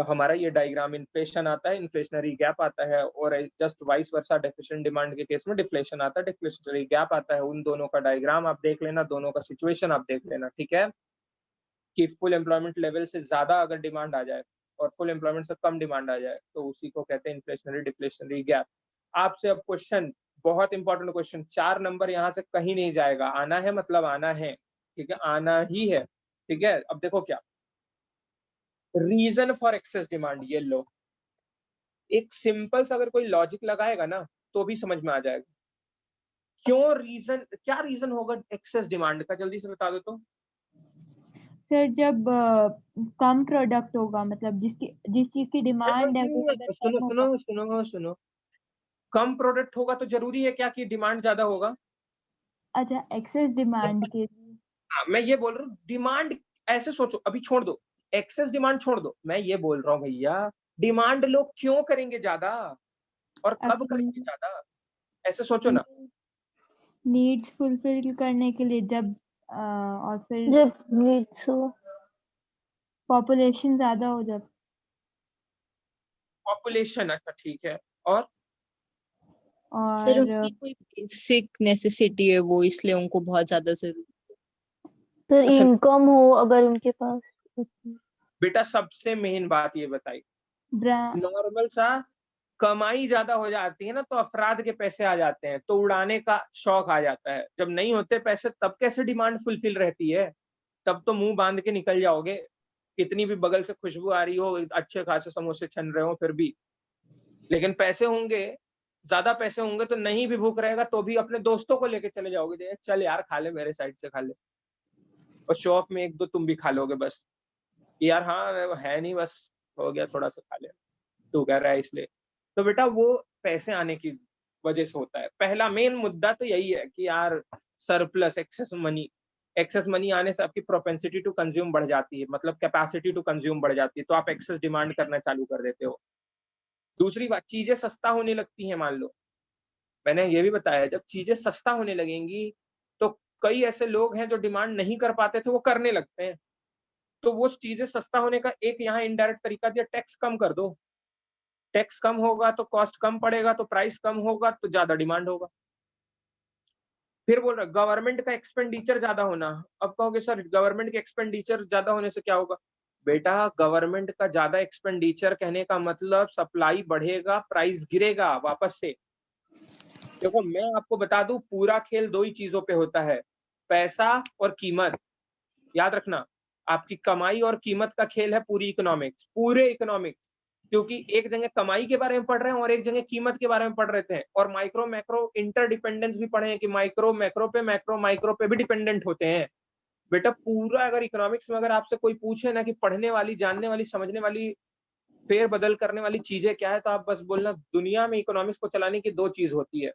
हमारा ये डायग्राम, इन्फ्लेशन आता है, इन्फ्लेशनरी गैप आता है, और just vice versa deficient demand के केस में डिफ्लेशन आता है, डिफ्लेशनरी गैप आता है। उन दोनों का डायग्राम आप देख लेना, दोनों का सिचुएशन आप देख लेना, ठीक है। कि फुल एम्प्लॉयमेंट लेवल से ज्यादा अगर डिमांड आ जाए और फुल एम्प्लॉयमेंट से कम डिमांड आ जाए तो उसी को कहते हैं इन्फ्लेशनरी डिफ्लेशनरी गैप। आपसे अब क्वेश्चन, बहुत इंपॉर्टेंट क्वेश्चन, 4 नंबर यहाँ से कहीं नहीं जाएगा। आना है मतलब आना है, ठीक है, आना ही है, ठीक है। अब देखो क्या रीजन फॉर एक्सेस डिमांड, ये लो, एक सिंपल सा अगर कोई लॉजिक लगाएगा ना तो भी समझ में आ जाएगा। क्यों रीजन, क्या रीजन होगा एक्सेस डिमांड का, जल्दी से बता दो तो। सर जब कम प्रोडक्ट होगा, मतलब जिस चीज की डिमांड है वो अगर सुनो कम सुनो होगा। सुनो सुनो, कम प्रोडक्ट होगा तो जरूरी है क्या कि डिमांड ज्यादा होगा? अच्छा, एक्सेस डिमांड के लिए। हाँ, मैं ये बोल रहा हूँ डिमांड, ऐसे सोचो, अभी छोड़ दो, एक्सेस डिमांड छोड़ दो, मैं ये बोल रहा हूँ भैया, डिमांड लोग क्यों करेंगे ज्यादा और कब करेंगे ज्यादा, ऐसे सोचो ना। नीड्स फुलफिल करने के लिए, जब और फिर जब नीड्स हो। पॉपुलेशन ज्यादा हो, जब पॉपुलेशन, अच्छा ठीक है। और सर और उनकी कोई बेसिक नेसेसिटी है वो, इसलिए उनको बहुत ज्यादा जरूरी। सर अच्छा इनकम हो अगर उनके पास। बेटा, सबसे मेन बात ये बताई, ब्रांड। नॉर्मल सा कमाई ज्यादा हो जाती है ना तो अफराद के पैसे आ जाते हैं, तो उड़ाने का शौक आ जाता है। जब नहीं होते पैसे तब कैसे डिमांड फुलफिल रहती है? तब तो मुंह बांध के निकल जाओगे, कितनी भी बगल से खुशबू आ रही हो, अच्छे खासे समोसे छन रहे हो फिर भी। लेकिन पैसे होंगे, ज्यादा पैसे होंगे तो नहीं भी भूख रहेगा तो भी अपने दोस्तों को लेके चले जाओगे, दे चल यार खा ले, मेरे साइड से खा ले, और शो ऑफ में 1-2 तुम भी खा लोगे बस, यार हाँ है नहीं, बस हो गया, थोड़ा सा खा ले, तू कह रहा है इसलिए। तो बेटा वो पैसे आने की वजह से होता है। पहला मेन मुद्दा तो यही है कि यार सरप्लस, एक्सेस मनी आने से आपकी प्रोपेंसिटी टू कंज्यूम बढ़ जाती है, मतलब कैपेसिटी टू कंज्यूम बढ़ जाती है, तो आप एक्सेस डिमांड करना चालू कर देते हो। दूसरी बात, चीजें सस्ता होने लगती हैं। मान लो मैंने ये भी बताया, जब चीजें सस्ता होने लगेंगी तो कई ऐसे लोग हैं जो डिमांड नहीं कर पाते थे वो करने लगते हैं, तो वो चीजें सस्ता होने का एक यहाँ इनडायरेक्ट तरीका दिया, टैक्स कम कर दो। टैक्स कम होगा तो कॉस्ट कम पड़ेगा, तो प्राइस कम होगा तो ज्यादा डिमांड होगा। फिर बोल रहा गवर्नमेंट का एक्सपेंडिचर ज्यादा होना। अब कहोगे सर गवर्नमेंट के एक्सपेंडिचर ज्यादा होने से क्या होगा? बेटा गवर्नमेंट का ज्यादा एक्सपेंडिचर कहने का मतलब सप्लाई बढ़ेगा, प्राइस गिरेगा वापस से। देखो मैं आपको बता दूं, पूरा खेल 2 ही चीजों पे होता है, पैसा और कीमत। याद रखना, आपकी कमाई और कीमत का खेल है पूरी इकोनॉमिक्स, पूरे इकोनॉमिक्स, क्योंकि एक जगह कमाई के बारे में पढ़ रहे हैं और एक जगह कीमत के बारे में पढ़ रहे थे, और माइक्रो मैक्रो इंटरडिपेंडेंस भी पढ़े हैं कि माइक्रो मैक्रो पे, मैक्रो माइक्रो पे भी डिपेंडेंट होते हैं। बेटा पूरा अगर इकोनॉमिक्स में अगर आपसे कोई पूछे ना कि पढ़ने वाली, जानने वाली, समझने वाली, फेर बदल करने वाली चीजें क्या है, तो आप बस बोलना दुनिया में इकोनॉमिक्स को चलाने की दो चीज होती है,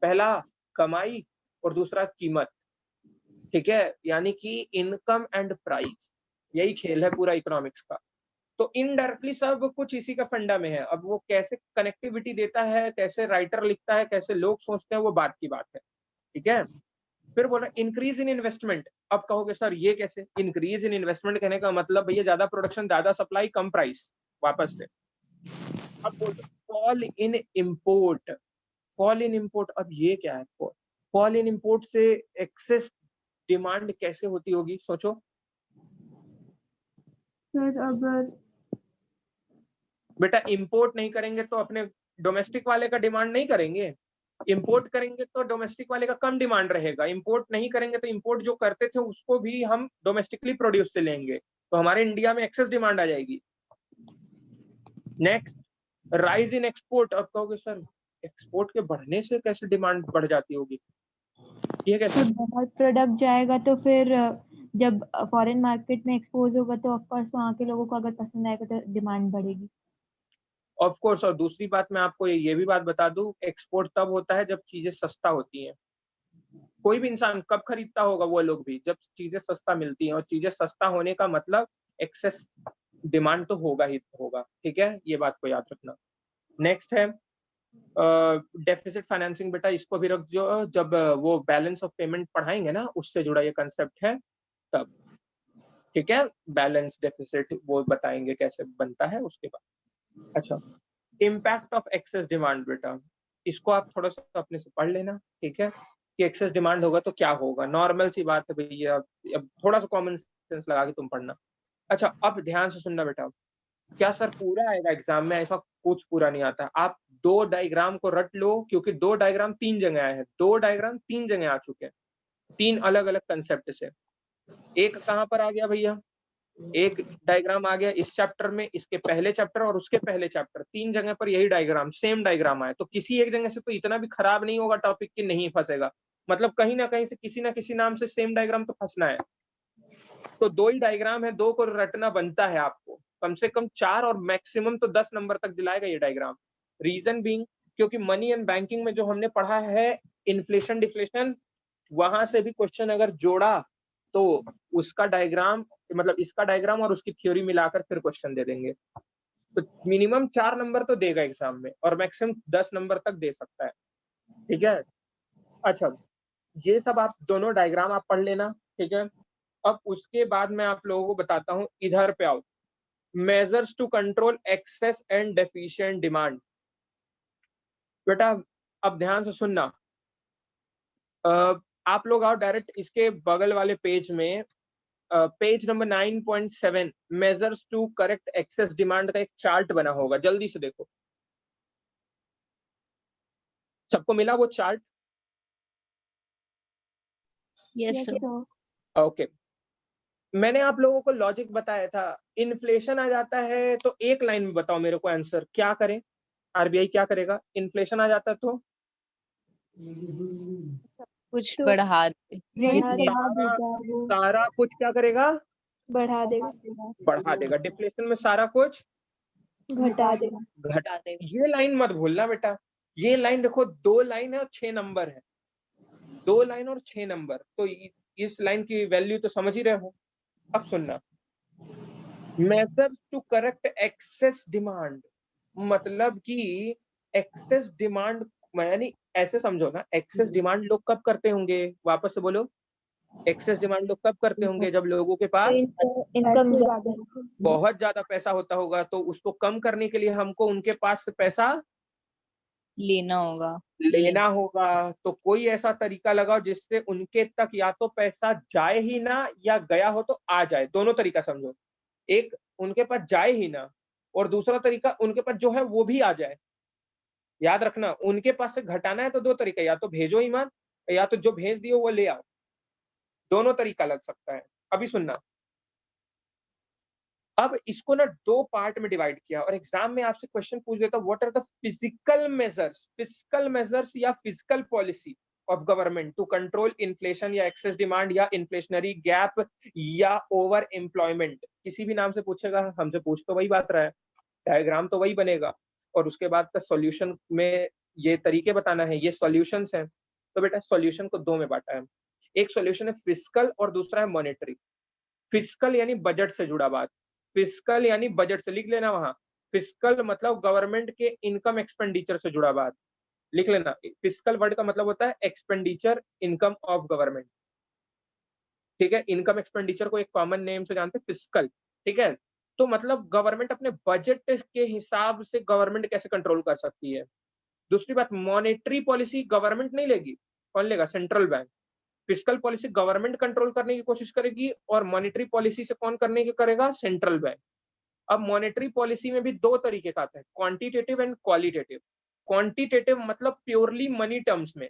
पहला कमाई और दूसरा कीमत, ठीक है, यानी कि इनकम एंड प्राइस, यही खेल है पूरा इकोनॉमिक्स का। तो इनडायरेक्टली सब कुछ इसी का फंडा में है। अब वो कैसे कनेक्टिविटी देता है, कैसे राइटर लिखता है, कैसे लोग सोचते हैं, वो बात की बात है, ठीक है। फिर बोला इंक्रीज इन इन्वेस्टमेंट। अब कहोगे सर ये कैसे? इंक्रीज इन इन्वेस्टमेंट कहने का मतलब भैया ज्यादा प्रोडक्शन, ज्यादा सप्लाई, कम प्राइस, वापस से। अब बोलते fall in import. Fall in import, अब ये क्या है? फॉल इन इंपोर्ट से एक्सेस डिमांड कैसे होती होगी, सोचो। सर अगर बेटा इंपोर्ट नहीं करेंगे तो अपने डोमेस्टिक वाले का डिमांड नहीं करेंगे, इंपोर्ट करेंगे तो डोमेस्टिक वाले का कम डिमांड रहेगा, इंपोर्ट नहीं करेंगे तो इंपोर्ट जो करते थे उसको भी हम डोमेस्टिकली प्रोड्यूस से लेंगे, तो हमारे इंडिया में एक्सेस डिमांड आ जाएगी। Next, rise in export. अब कहोगे सर एक्सपोर्ट के बढ़ने से कैसे डिमांड बढ़ जाती होगी, ये कैसे? तो बहुत प्रोडक्ट जाएगा तो फिर जब फॉरेन मार्केट में एक्सपोज होगा तो ऑफ कोर्स वहाँ के लोगों को अगर पसंद आएगा तो डिमांड बढ़ेगी। Of course. और दूसरी बात मैं आपको ये भी बात बता दूं, एक्सपोर्ट तब होता है जब चीजें सस्ता होती हैं। कोई भी इंसान कब खरीदता होगा? वो लोग भी जब चीजें सस्ता मिलती हैं, और चीजें सस्ता होने का मतलब एक्सेस डिमांड तो होगा ही होगा, ठीक है, ये बात को याद रखना। नेक्स्ट है डेफिसिट फाइनेंसिंग। बेटा इसको भी रख जो, जब वो बैलेंस ऑफ पेमेंट पढ़ाएंगे ना उससे जुड़ा ये कंसेप्ट है तब, ठीक है, बैलेंस डेफिसिट वो बताएंगे कैसे बनता है उसके बाद। अच्छा, इम्पैक्ट ऑफ एक्सेस डिमांड। बेटा इसको आप थोड़ा सा अपने से पढ़ लेना, ठीक है, कि एक्सेस डिमांड होगा तो क्या होगा। नॉर्मल सी बात है भैया, अब थोड़ा सा कॉमन सेंस लगा के तुम पढ़ना। अच्छा अब ध्यान से सुनना बेटा, क्या सर पूरा आएगा एग्जाम में? ऐसा कुछ पूरा नहीं आता। आप दो डायग्राम को रट लो, क्योंकि दो डायग्राम तीन जगह आए हैं, दो डायग्राम तीन जगह आ चुके हैं, तीन अलग अलग कंसेप्ट से। एक कहाँ पर आ गया भैया? एक डायग्राम आ गया इस चैप्टर में, इसके पहले चैप्टर और उसके पहले चैप्टर, तीन जगह पर यही डायग्राम, सेम डायग्राम आए। तो किसी एक जगह से तो इतना भी खराब नहीं होगा टॉपिक कि नहीं फंसेगा, मतलब कहीं ना कहीं से किसी ना किसी नाम से सेम डायग्राम तो फंसना है। तो दो ही डायग्राम है, दो को रटना बनता है आपको, कम से कम 4 और मैक्सिमम तो 10 नंबर तक दिलाएगा ये डायग्राम। रीजन बीइंग, क्योंकि मनी एंड बैंकिंग में जो हमने पढ़ा है इन्फ्लेशन डिफ्लेशन, वहां से भी क्वेश्चन अगर जोड़ा तो उसका डायग्राम, मतलब इसका डायग्राम और उसकी थ्योरी मिलाकर फिर क्वेश्चन दे देंगे। तो मिनिमम 4 नंबर तो देगा एग्जाम में, और मैक्सिमम 10 नंबर तक दे सकता है, ठीक है। अच्छा ये सब आप दोनों डायग्राम आप पढ़ लेना, ठीक है। अब उसके बाद मैं आप लोगों को बताता हूँ, इधर पे आओ, measures to control excess and deficient demand. बेटा अब ध्यान से सुनना, आप लोग आओ डायरेक्ट इसके बगल वाले पेज में, page number 9.7, measures to correct excess demand का एक चार्ट बना होगा, जल्दी से देखो। सबको मिला वो चार्ट? Yes sir. ओके, मैंने आप लोगों को लॉजिक बताया था, इन्फ्लेशन आ जाता है तो एक लाइन में बताओ मेरे को आंसर, क्या करें? आरबीआई क्या करेगा? इन्फ्लेशन आ जाता है तो कुछ तो बढ़ा जितने सारा कुछ क्या करेगा? बढ़ा देगा, बढ़ा देगा। डिफ्लेशन में सारा कुछ घटा देगा। घटा देगा। ये लाइन मत भूलना बेटा, ये लाइन देखो, 2 लाइन है और 6 नंबर है, 2 लाइन और 6 नंबर, तो इस लाइन की वैल्यू तो समझ ही रहे हो। अब सुनना, measure to correct excess demand, मतलब कि एक्सेस डिमांड, यानी ऐसे समझो ना, एक्सेस डिमांड लोग कब करते होंगे? वापस से बोलो, एक्सेस डिमांड लोग कब करते होंगे? जब लोगों के पास इनकम ज्यादा बहुत ज्यादा पैसा होता होगा, तो उसको कम करने के लिए हमको उनके पास से पैसा लेना होगा। तो कोई ऐसा तरीका लगाओ जिससे उनके तक या तो पैसा जाए ही ना, या गया हो तो आ जाए। दोनों तरीका समझो, एक उनके पास जाए ही ना, और दूसरा तरीका उनके पास जो है वो भी आ जाए। याद रखना, उनके पास से घटाना है तो दो तरीका, या तो भेजो ही मत, या तो जो भेज दियो वो ले आओ, दोनों तरीका लग सकता है। अभी सुनना, अब इसको ना दो पार्ट में डिवाइड किया और एग्जाम में आपसे क्वेश्चन पूछ देता, what are the physical measures या physical policy of government to control inflation या एक्सेस डिमांड या इन्फ्लेशनरी गैप या ओवर एम्प्लॉयमेंट। किसी भी नाम से पूछेगा, हमसे पूछ तो वही बात रहा है, डायग्राम तो वही बनेगा और उसके बाद का सॉल्यूशन में ये तरीके बताना है, ये सॉल्यूशंस हैं। तो बेटा सॉल्यूशन को दो में बांटा है, एक सॉल्यूशन है फिजिकल और दूसरा है मॉनेटरी। फिजिकल यानी बजट से जुड़ा बात, फिजिकल यानी बजट से, लिख लेना वहां। फिजिकल मतलब गवर्नमेंट के इनकम एक्सपेंडिचर से जुड़ा बात, लिख लेना। फिजिकल वर्ड का मतलब होता है एक्सपेंडिचर इनकम ऑफ गवर्नमेंट, ठीक है। इनकम एक्सपेंडिचर को एक कॉमन नेम से जानते हैं, फिजिकल, ठीक है। तो मतलब गवर्नमेंट अपने बजट के हिसाब से गवर्नमेंट कैसे कंट्रोल कर सकती है। दूसरी बात, मॉनेटरी पॉलिसी गवर्नमेंट नहीं लेगी, कौन लेगा, central bank. Physical policy government control करने की कोशिश करेगी और मॉनेटरी पॉलिसी से कौन करने की करेगा, सेंट्रल बैंक। अब मॉनेटरी पॉलिसी में भी दो तरीके का आता है, क्वांटिटेटिव एंड क्वालिटेटिव। क्वांटिटेटिव मतलब प्योरली मनी टर्म्स में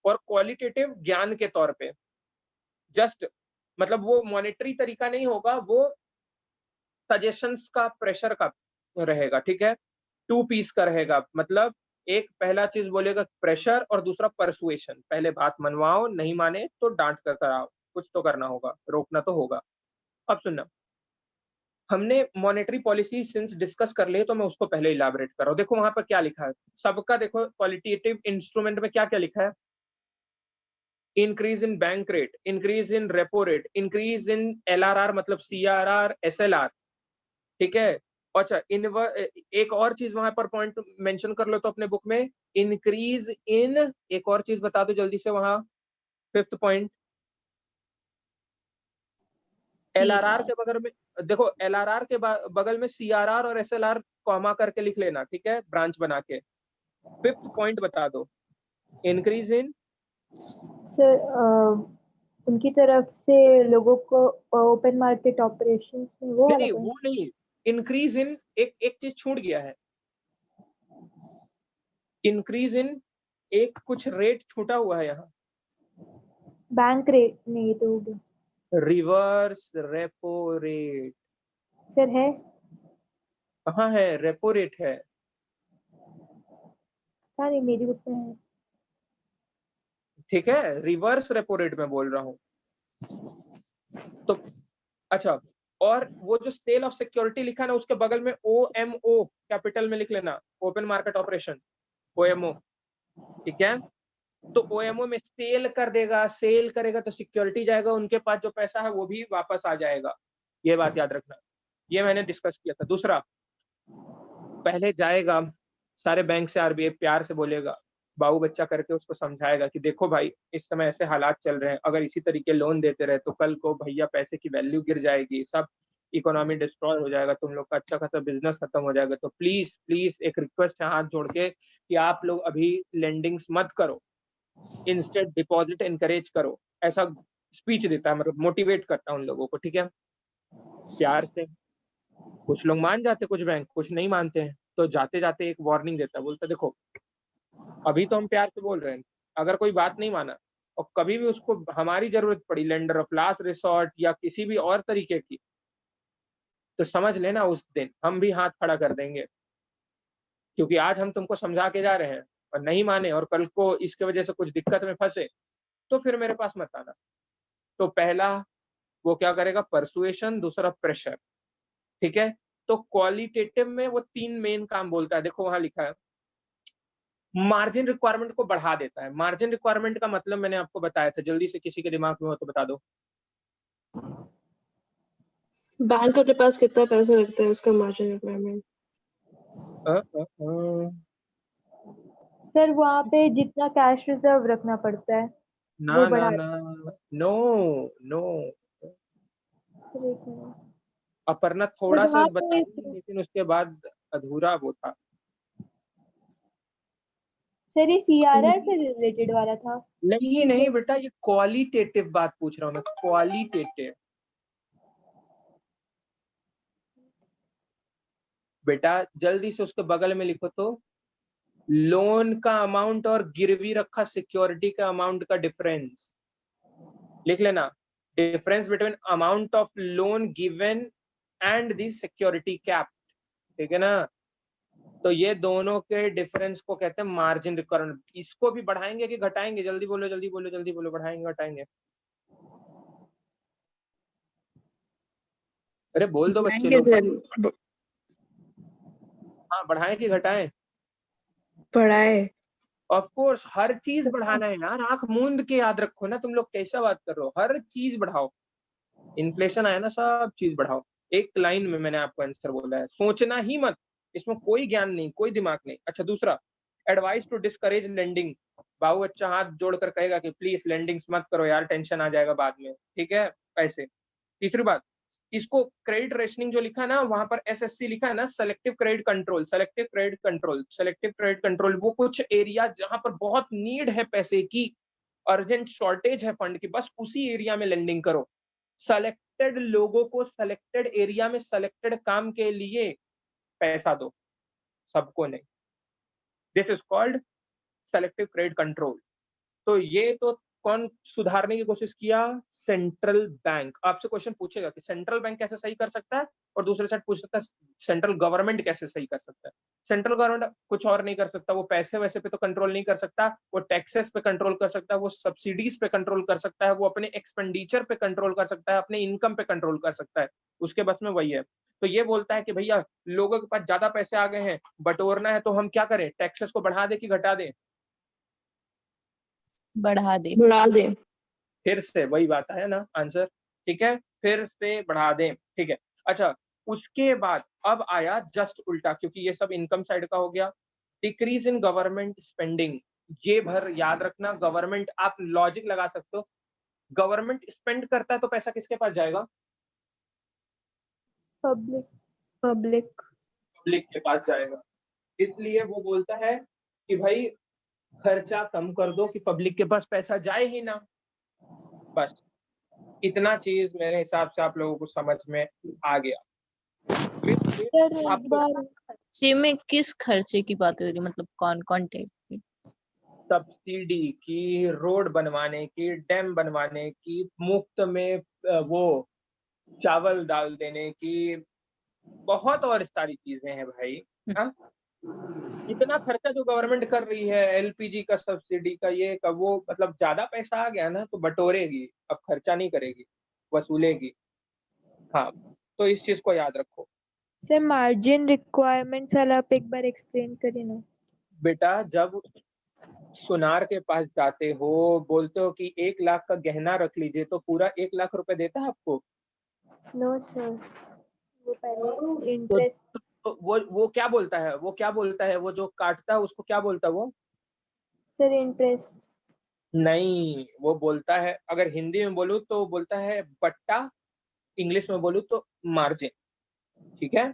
और क्वालिटेटिव ज्ञान के तौर पे। जस्ट मतलब वो मॉनेटरी तरीका नहीं होगा, वो सजेशंस का, प्रेशर का रहेगा, ठीक है। टू पीस का रहेगा, मतलब एक पहला चीज बोलेगा प्रेशर और दूसरा परसुएशन। पहले बात मनवाओ, नहीं माने तो डांट कर कराओ, कुछ तो करना होगा, रोकना तो होगा। अब सुनना, हमने मॉनेटरी पॉलिसी सिंस डिस्कस कर लिए तो मैं उसको पहले इलाबरेट कर रहा हूं। देखो वहां पर क्या लिखा है सबका, देखो क्वालिटेटिव इंस्ट्रूमेंट में क्या क्या लिखा है, increase in bank rate, increase in repo rate, increase in LRR मतलब CRR SLR, ठीक है। अच्छा एक और चीज वहां पर पॉइंट मेंशन कर लो तो अपने बुक में, इंक्रीज इन, एक और चीज बता दो जल्दी से वहां, फिफ्थ पॉइंट। LRR के बगल में देखो, LRR के बगल में CRR और SLR कॉमा करके लिख लेना, ठीक है, ब्रांच बना के। फिफ्थ पॉइंट बता दो, इंक्रीज इन। सर उनकी तरफ से लोगों को ओपन मार्केट ऑपरेशंस में वो वाला नहीं point? वो नहीं, इंक्रीज इन, एक चीज छूट गया है, इंक्रीज इन एक कुछ रेट छूटा हुआ है यहाँ, बैंक रेट नहीं तो हो गया रिवर्स रेपो रेट। सर, है कहाँ है, रेपो रेट है, नहीं मेरी बुक में है। ठीक है, रिवर्स रेपो रेट में बोल रहा हूँ। तो अच्छा, और वो जो सेल ऑफ सिक्योरिटी लिखा ना उसके बगल में OMO कैपिटल में लिख लेना, ओपन मार्केट ऑपरेशन, OMO, ठीक है। तो OMO में सेल कर देगा, सेल करेगा तो सिक्योरिटी जाएगा, उनके पास जो पैसा है वो भी वापस आ जाएगा, ये बात याद रखना, ये मैंने डिस्कस किया था। दूसरा, पहले जाएगा सारे बैंक से, RBI प्यार से बोलेगा, बाबू बच्चा करके उसको समझाएगा कि देखो भाई इस समय ऐसे हालात चल रहे हैं, अगर इसी तरीके लोन देते रहे तो कल को भैया पैसे की वैल्यू गिर जाएगी, सब इकोनॉमी डिस्ट्रॉय हो जाएगा, तुम लोग का अच्छा खासा बिजनेस खत्म हो जाएगा। तो प्लीज प्लीज एक रिक्वेस्ट है हाथ जोड़ के कि आप लोग अभी लेंडिंग्स मत करो, इंस्टेड डिपॉजिट एनकरेज करो। ऐसा स्पीच देता है, मतलब मोटिवेट करता है उन लोगों को, ठीक है, प्यार से। कुछ लोग मान जाते, कुछ बैंक कुछ नहीं मानते हैं, तो जाते जाते एक वार्निंग देता है, बोलता देखो अभी तो हम प्यार से बोल रहे हैं, अगर कोई बात नहीं माना और कभी भी उसको हमारी जरूरत पड़ी, लेंडर ऑफ लास्ट रिसोर्ट या किसी भी और तरीके की, तो समझ लेना उस दिन हम भी हाथ खड़ा कर देंगे, क्योंकि आज हम तुमको समझा के जा रहे हैं और नहीं माने और कल को इसके वजह से कुछ दिक्कत में फंसे तो फिर मेरे पास मत आना। तो पहला वो क्या करेगा, परसुएशन, दूसरा प्रेशर, ठीक है। तो क्वालिटेटिव में वो तीन मेन काम बोलता है, देखो वहां लिखा है, मार्जिन रिक्वायरमेंट को बढ़ा देता है। मार्जिन रिक्वायरमेंट का मतलब मैंने आपको बताया था, जल्दी से किसी के दिमाग में हो तो बता दो। बैंक अपने पास कितना पैसा रखता है उसका मार्जिन रिक्वायरमेंट। सर वहाँ पे जितना कैश रिजर्व रखना पड़ता है ना वो ना बढ़ा ना, नो नो, सर, एक मिनट। अपर्णा थोड़ा सा वहाँ बता पे दी, लेकिन उसके बाद अधूरा वो था। सर ये CRR से रिलेटेड वाला था। नहीं नहीं बेटा, ये क्वालिटेटिव बात पूछ रहा हूँ मैं, क्वालिटेटिव। बेटा जल्दी से उसके बगल में लिखो तो, लोन का अमाउंट और गिरवी रखा सिक्योरिटी का अमाउंट का डिफरेंस लिख लेना। Difference between amount of loan given and the security cap, ठीक है ना। तो ये दोनों के डिफरेंस को कहते हैं मार्जिन रिक्वायरमेंट। इसको भी बढ़ाएंगे कि घटाएंगे? जल्दी बोलो जल्दी बोलो जल्दी बोलो, बढ़ाएंगे घटाएंगे? अरे बोल दो बच्चे लोग। हाँ, बढ़ाएं कि घटाएं? पढ़ाए। ऑफ कोर्स हर चीज बढ़ाना है यार, आंख मूंद के याद रखो ना, तुम लोग कैसा बात कर रहे हो, हर चीज बढ़ाओ। इन्फ्लेशन आया ना, सब चीज बढ़ाओ। एक लाइन में मैंने आपको आंसर बोला है, सोचना ही मत, इसमें कोई ज्ञान नहीं, कोई दिमाग नहीं। अच्छा दूसरा, एडवाइस टू डिस्करेज लेंडिंग। बाबू अच्छा हाथ जोड़कर कहेगा कि प्लीज लेंडिंग्स मत करो यार, टेंशन आ जाएगा बाद में, ठीक है पैसे। तीसरी बात, इसको क्रेडिट रेशनिंग जो लिखा है ना, वहां पर एसएससी लिखा है ना, selective credit control, selective credit control, selective credit control. वो कुछ एरिया जहां पर बहुत नीड है पैसे की, अर्जेंट शॉर्टेज है फंड की, बस उसी एरिया में लेंडिंग करो। सेलेक्टेड लोगों को सेलेक्टेड एरिया में सेलेक्टेड काम के लिए पैसा दो, सबको नहीं। This is called selective credit control. तो ये तो कौन सुधारने की कोशिश किया? Central bank. आपसे क्वेश्चन पूछेगा कि सेंट्रल बैंक कैसे सही कर सकता है, और दूसरे साइड पूछ सकता है सेंट्रल गवर्नमेंट कैसे सही कर सकता है। सेंट्रल गवर्नमेंट कुछ और नहीं कर सकता, वो पैसे वैसे पे तो कंट्रोल नहीं कर सकता, वो टैक्सेस पे कंट्रोल कर सकता है, वो सब्सिडीज पे कंट्रोल कर सकता है, वो अपने एक्सपेंडिचर पे कंट्रोल कर सकता है, अपने इनकम पे कंट्रोल कर सकता है, उसके बस में वही है। तो ये बोलता है कि भैया लोगों के पास ज्यादा पैसे आ गए हैं, बटोरना है, तो हम क्या करें, टैक्सेस को बढ़ा दे कि घटा दें? बढ़ा दे। बढ़ा दे। फिर से वही बात है ना आंसर, ठीक है, फिर से बढ़ा दें, ठीक है। अच्छा उसके बाद अब आया जस्ट उल्टा, क्योंकि ये सब इनकम साइड का हो गया। डिक्रीज इन गवर्नमेंट स्पेंडिंग, ये भर याद रखना, गवर्नमेंट, आप लॉजिक लगा सकते हो, गवर्नमेंट स्पेंड करता है तो पैसा किसके पास जाएगा? पब्लिक। पब्लिक। पब्लिक के पास जाएगा। इसलिए वो बोलता है कि भाई खर्चा कम कर दो कि पब्लिक के पास पैसा जाए ही ना। बस इतना चीज मेरे हिसाब से आप लोगों को समझ में आ गया। सर एक आपको बार खर्चे में किस खर्चे की बात हो रही है, मतलब कौन कौन टाइप की? सब्सिडी की, रोड बनवाने की, डैम बनवाने की, मुफ्त में वो चावल डाल देने की, बहुत और सारी चीजें हैं भाई। हाँ? इतना खर्चा जो गवर्नमेंट कर रही है, एलपीजी का, सब्सिडी का, ये का वो, मतलब ज्यादा पैसा आ गया ना तो बटोरेगी, अब खर्चा नहीं करेगी, वसूलेगी। हाँ, तो इस चीज को याद रखो। सर मार्जिन रिक्वायरमेंट्स वाला आप एक बार एक्सप्लेन करिए ना। बेटा जब सुनार के पास जाते हो, बोलते हो कि 1 लाख का गहना रख लीजिए, तो पूरा 1 लाख रुपए देता है आपको? नो सर, वो पहले तो, इंटरेस्ट। तो वो क्या बोलता है, वो क्या बोलता है, वो जो काटता है उसको क्या बोलता है वो? Sir interest. नहीं, वो बोलता है, अगर हिंदी में बोलूं तो बोलता है बट्टा, इंग्लिश में बोलूं तो मार्जिन, ठीक है।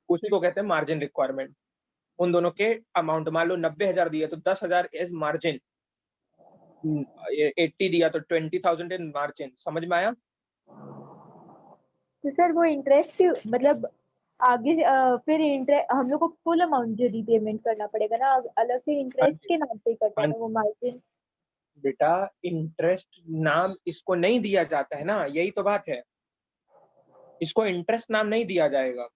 उसी को कहते हैं मार्जिन रिक्वायरमेंट। उन दोनों के अमाउंट, मान लो 90,000 दिया तो 10,000 एज मार्जिन, 80 दिया तो 20,000 इन मार्जिन। समझ में आया? तो सर वो इंटरेस्ट मतलब आगे फिर इंटरेस्ट हम लोग को फुल अमाउंट जो रीपेमेंट करना पड़ेगा ना, अलग से हाँ इंटरेस्ट जी, के नाम पे ही कटता है हाँ ना जी। वो मार्जिन। बेटा इंटरेस्ट नाम इसको नहीं दिया जाता है ना, यही तो बात है, इसको इंटरेस्ट नाम नहीं दिया जाएगा।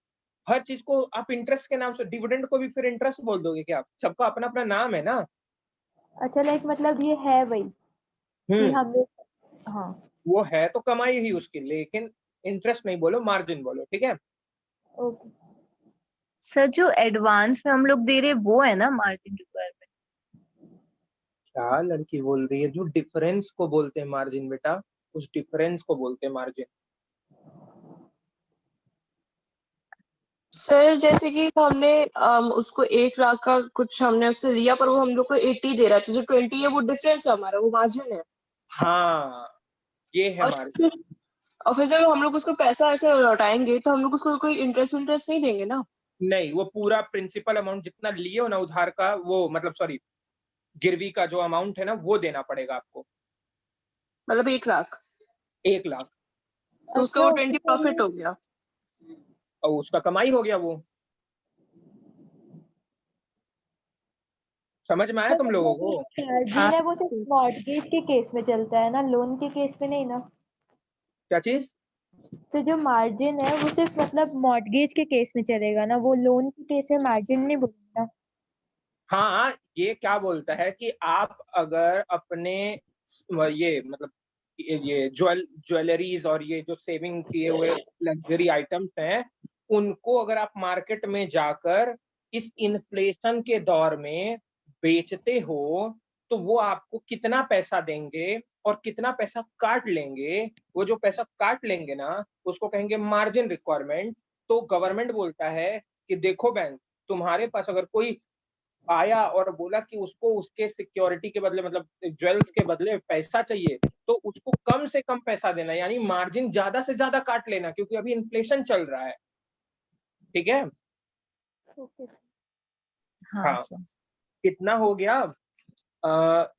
हर चीज को आप इंटरेस्ट के नाम से, डिविडेंड को भी फिर इंटरेस्ट बोल दोगे क्या? सबका अपना अपना नाम है ना। अच्छा लाइक मतलब ये है वही कि हम लोग, हाँ वो है तो कमाई ही उसकी, लेकिन इंटरेस्ट नहीं बोलो, मार्जिन बोलो, ठीक है। ओके। सर जो एडवांस में हम लोग दे रहे वो है ना मार्जिन रिक्वायरमेंट? क्या लड़की बोल रही है, जो डिफरेंस को बोलते हैं मार्जिन बेटा, उस डिफरेंस को बोलते हैं मार्जिन। सर जैसे कि हमने उसको 1 लाख का कुछ हमने उससे लिया, पर वो हम लोग को 80 दे रहा है, तो जो 20 है वो डिफरेंस है हमारा, वो मार्जिन है। हाँ, ये है और मार्जिन। फिर जब हम लोग उसको पैसा ऐसे लौटाएंगे तो हम लोग उसको कोई इंटरेस्ट नहीं देंगे ना। नहीं, वो पूरा प्रिंसिपल अमाउंट जितना लिए हो ना उधार का, वो मतलब सॉरी गिरवी का जो अमाउंट है ना, वो देना पड़ेगा आपको। मतलब 1 लाख, 1 लाख, तो उसका वो अच्छा 20 प्रॉफिट हो गया। और उसका कमाई हो गया वो। समझ में आया तुम लोगों को? मार्जिन है वो सिर्फ मॉर्टगेज के केस में चलता है ना, लोन के केस में नहीं ना। क्या चीज? तो जो मार्जिन है वो सिर्फ मतलब मॉर्टगेज के केस में चलेगा ना, वो लोन के केस में मार्जिन नहीं बोलता। हाँ, ये क्या बोलता है कि आप अगर अपने ये मतलब ये ज्वेलरीज और ये जो सेविंग किए हुए लग्जरी आइटम्स हैं, उनको अगर आप मार्केट में जाकर इस इन्फ्लेशन के दौर में बेचते हो, तो वो आपको कितना पैसा देंगे और कितना पैसा काट लेंगे। वो जो पैसा काट लेंगे ना, उसको कहेंगे मार्जिन रिक्वायरमेंट। तो गवर्नमेंट बोलता है कि देखो बैंक, तुम्हारे पास अगर कोई आया और बोला कि उसको उसके सिक्योरिटी के बदले मतलब ज्वेल्स के बदले पैसा चाहिए, तो उसको कम से कम पैसा देना, यानी मार्जिन ज्यादा से ज्यादा काट लेना, क्योंकि अभी इन्फ्लेशन चल रहा है। ठीक है? ओके। हाँ हाँ, सर। कितना हो गया?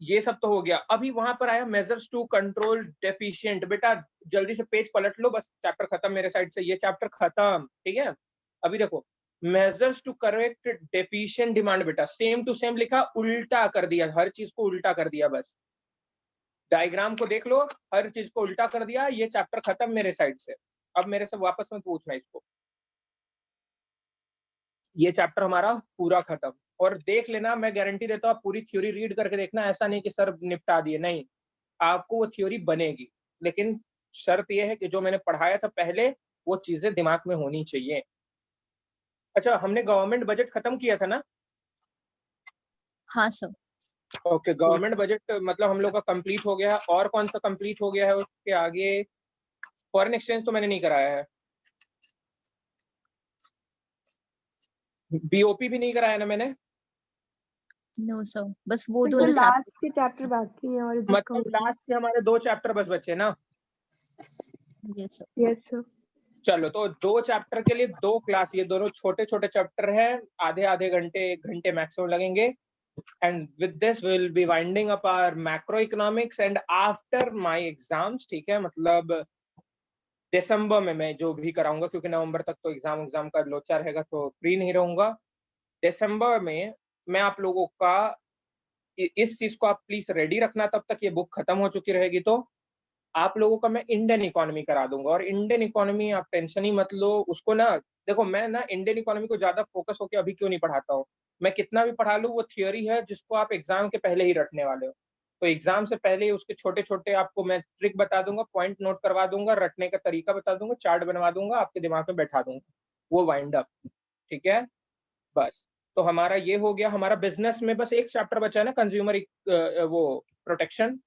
ये सब तो हो गया। अभी वहां पर आया मेजर्स टू कंट्रोल डेफिशिएंट। बेटा जल्दी से पेज पलट लो, बस चैप्टर खत्म मेरे साइड से, ये चैप्टर खत्म। ठीक है? अभी देखो, measures to correct deficient demand. बेटा सेम टू सेम लिखा, उल्टा कर दिया, हर चीज को उल्टा कर दिया। बस डायग्राम को देख लो, हर चीज को उल्टा कर दिया। ये चैप्टर खत्म मेरे साइड से। अब मेरे से वापस में पूछना इसको। ये चैप्टर हमारा पूरा खत्म। और देख लेना, मैं गारंटी देता हूँ, आप पूरी थ्योरी रीड करके देखना। ऐसा नहीं कि सर निपटा दिए, नहीं, आपको वो थ्योरी बनेगी, लेकिन शर्त ये है कि जो मैंने पढ़ाया था पहले, वो चीजें दिमाग में होनी चाहिए। अच्छा, हमने गवर्नमेंट बजट खत्म किया था ना? हाँ सर। ओके, गवर्नमेंट बजट मतलब हम लोग का कंप्लीट हो गया है। और कौन सा कंप्लीट हो गया है उसके आगे? फॉरेन एक्सचेंज तो मैंने नहीं कराया है, बीओपी भी नहीं कराया ना मैंने। नो सर, बस वो फिर तो दोनों लास्ट के चैप्टर बाकी है और मतलब लास्ट के हमारे 2 चैप्टर बस बचे ना। Yes sir. Yes sir. चलो, तो 2 चैप्टर के लिए 2 क्लास, ये दोनों छोटे छोटे चैप्टर हैं, आधे आधे घंटे, 1 घंटे मैक्सिमम लगेंगे। And with this will be winding up our macro economics and after my exams. ठीक है? मतलब दिसंबर में मैं जो भी कराऊंगा, क्योंकि नवंबर तक तो एग्जाम का लोचा रहेगा, तो फ्री नहीं रहूंगा। दिसंबर में मैं आप लोगों का इस चीज को आप प्लीज रेडी रखना, तब तक ये बुक खत्म हो चुकी रहेगी। तो आप लोगों का मैं इंडियन इकोनॉमी करा दूंगा। और इंडियन इकोनॉमी आप टेंशन ही मत लो, उसको ना देखो, मैं ना इंडियन इकोनॉमी को ज्यादा फोकस होकर अभी क्यों नहीं पढ़ाता हूँ। मैं कितना भी पढ़ा लूँ, वो थियोरी है जिसको आप एग्जाम के पहले ही रटने वाले हो। तो एग्जाम से पहले ही उसके छोटे छोटे आपको मैं ट्रिक बता दूंगा, पॉइंट नोट करवा दूंगा, रटने का तरीका बता दूंगा, चार्ट बनवा दूंगा, आपके दिमाग में बैठा दूंगा, वो वाइंड अप। ठीक है? बस, तो हमारा ये हो गया। हमारा बिजनेस में बस एक चैप्टर बचा है ना, कंज्यूमर वो प्रोटेक्शन।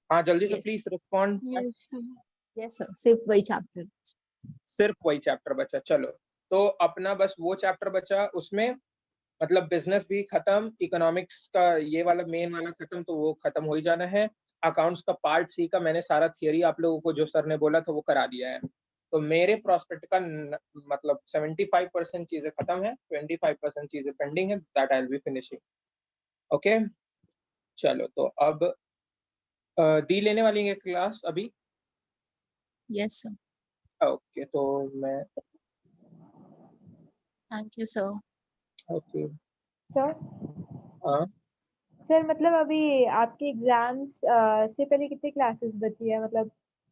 हाँ, जल्दी से Yes. Please respond. Yes sir, सिर्फ वही चैप्टर। सिर्फ वही चैप्टर बचा। चलो, तो अपना बस वो चैप्टर बचा, उसमें मतलब बिजनेस भी खत्म, इकोनॉमिक्स का ये वाला मेन वाला खत्म, तो वो खत्म हो ही जाना है। अकाउंट्स का पार्ट सी का मैंने सारा थियरी आप लोगों को जो सर ने बोला था वो करा दिया है। तो मेरे प्रोस्पेक्ट का मतलब 75% चीजें खत्म है, 25% चीजें पेंडिंग है, that I will be finishing. Okay, चलो, तो अब दी लेने वाली है क्लास अभी। Yes sir. ओके, तो मैं thank you sir. Okay. Sir हाँ, सर मतलब अभी आपके एग्जाम्स से पहले कितनी क्लासेस बची है, मतलब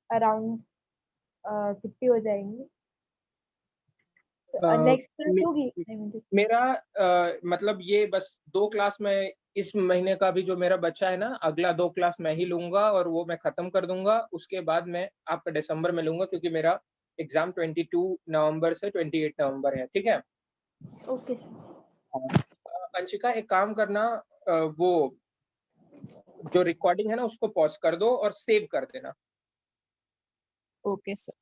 अराउंड कितनी हो जाएंगी? नेक्स्ट क्लास होगी? मेरा मतलब ये बस 2 क्लास में इस महीने का भी जो मेरा बच्चा है ना, अगला 2 क्लास मैं ही लूंगा और वो मैं खत्म कर दूंगा। उसके बाद मैं आपका दिसंबर में लूंगा, क्योंकि मेरा एग्जाम 22 नवंबर से 28 नवंबर है। ठीक है? Okay sir. अंशिका, एक काम करना, वो जो रिकॉर्डिंग है ना, उसको पॉज कर दो और सेव कर देना। Okay sir.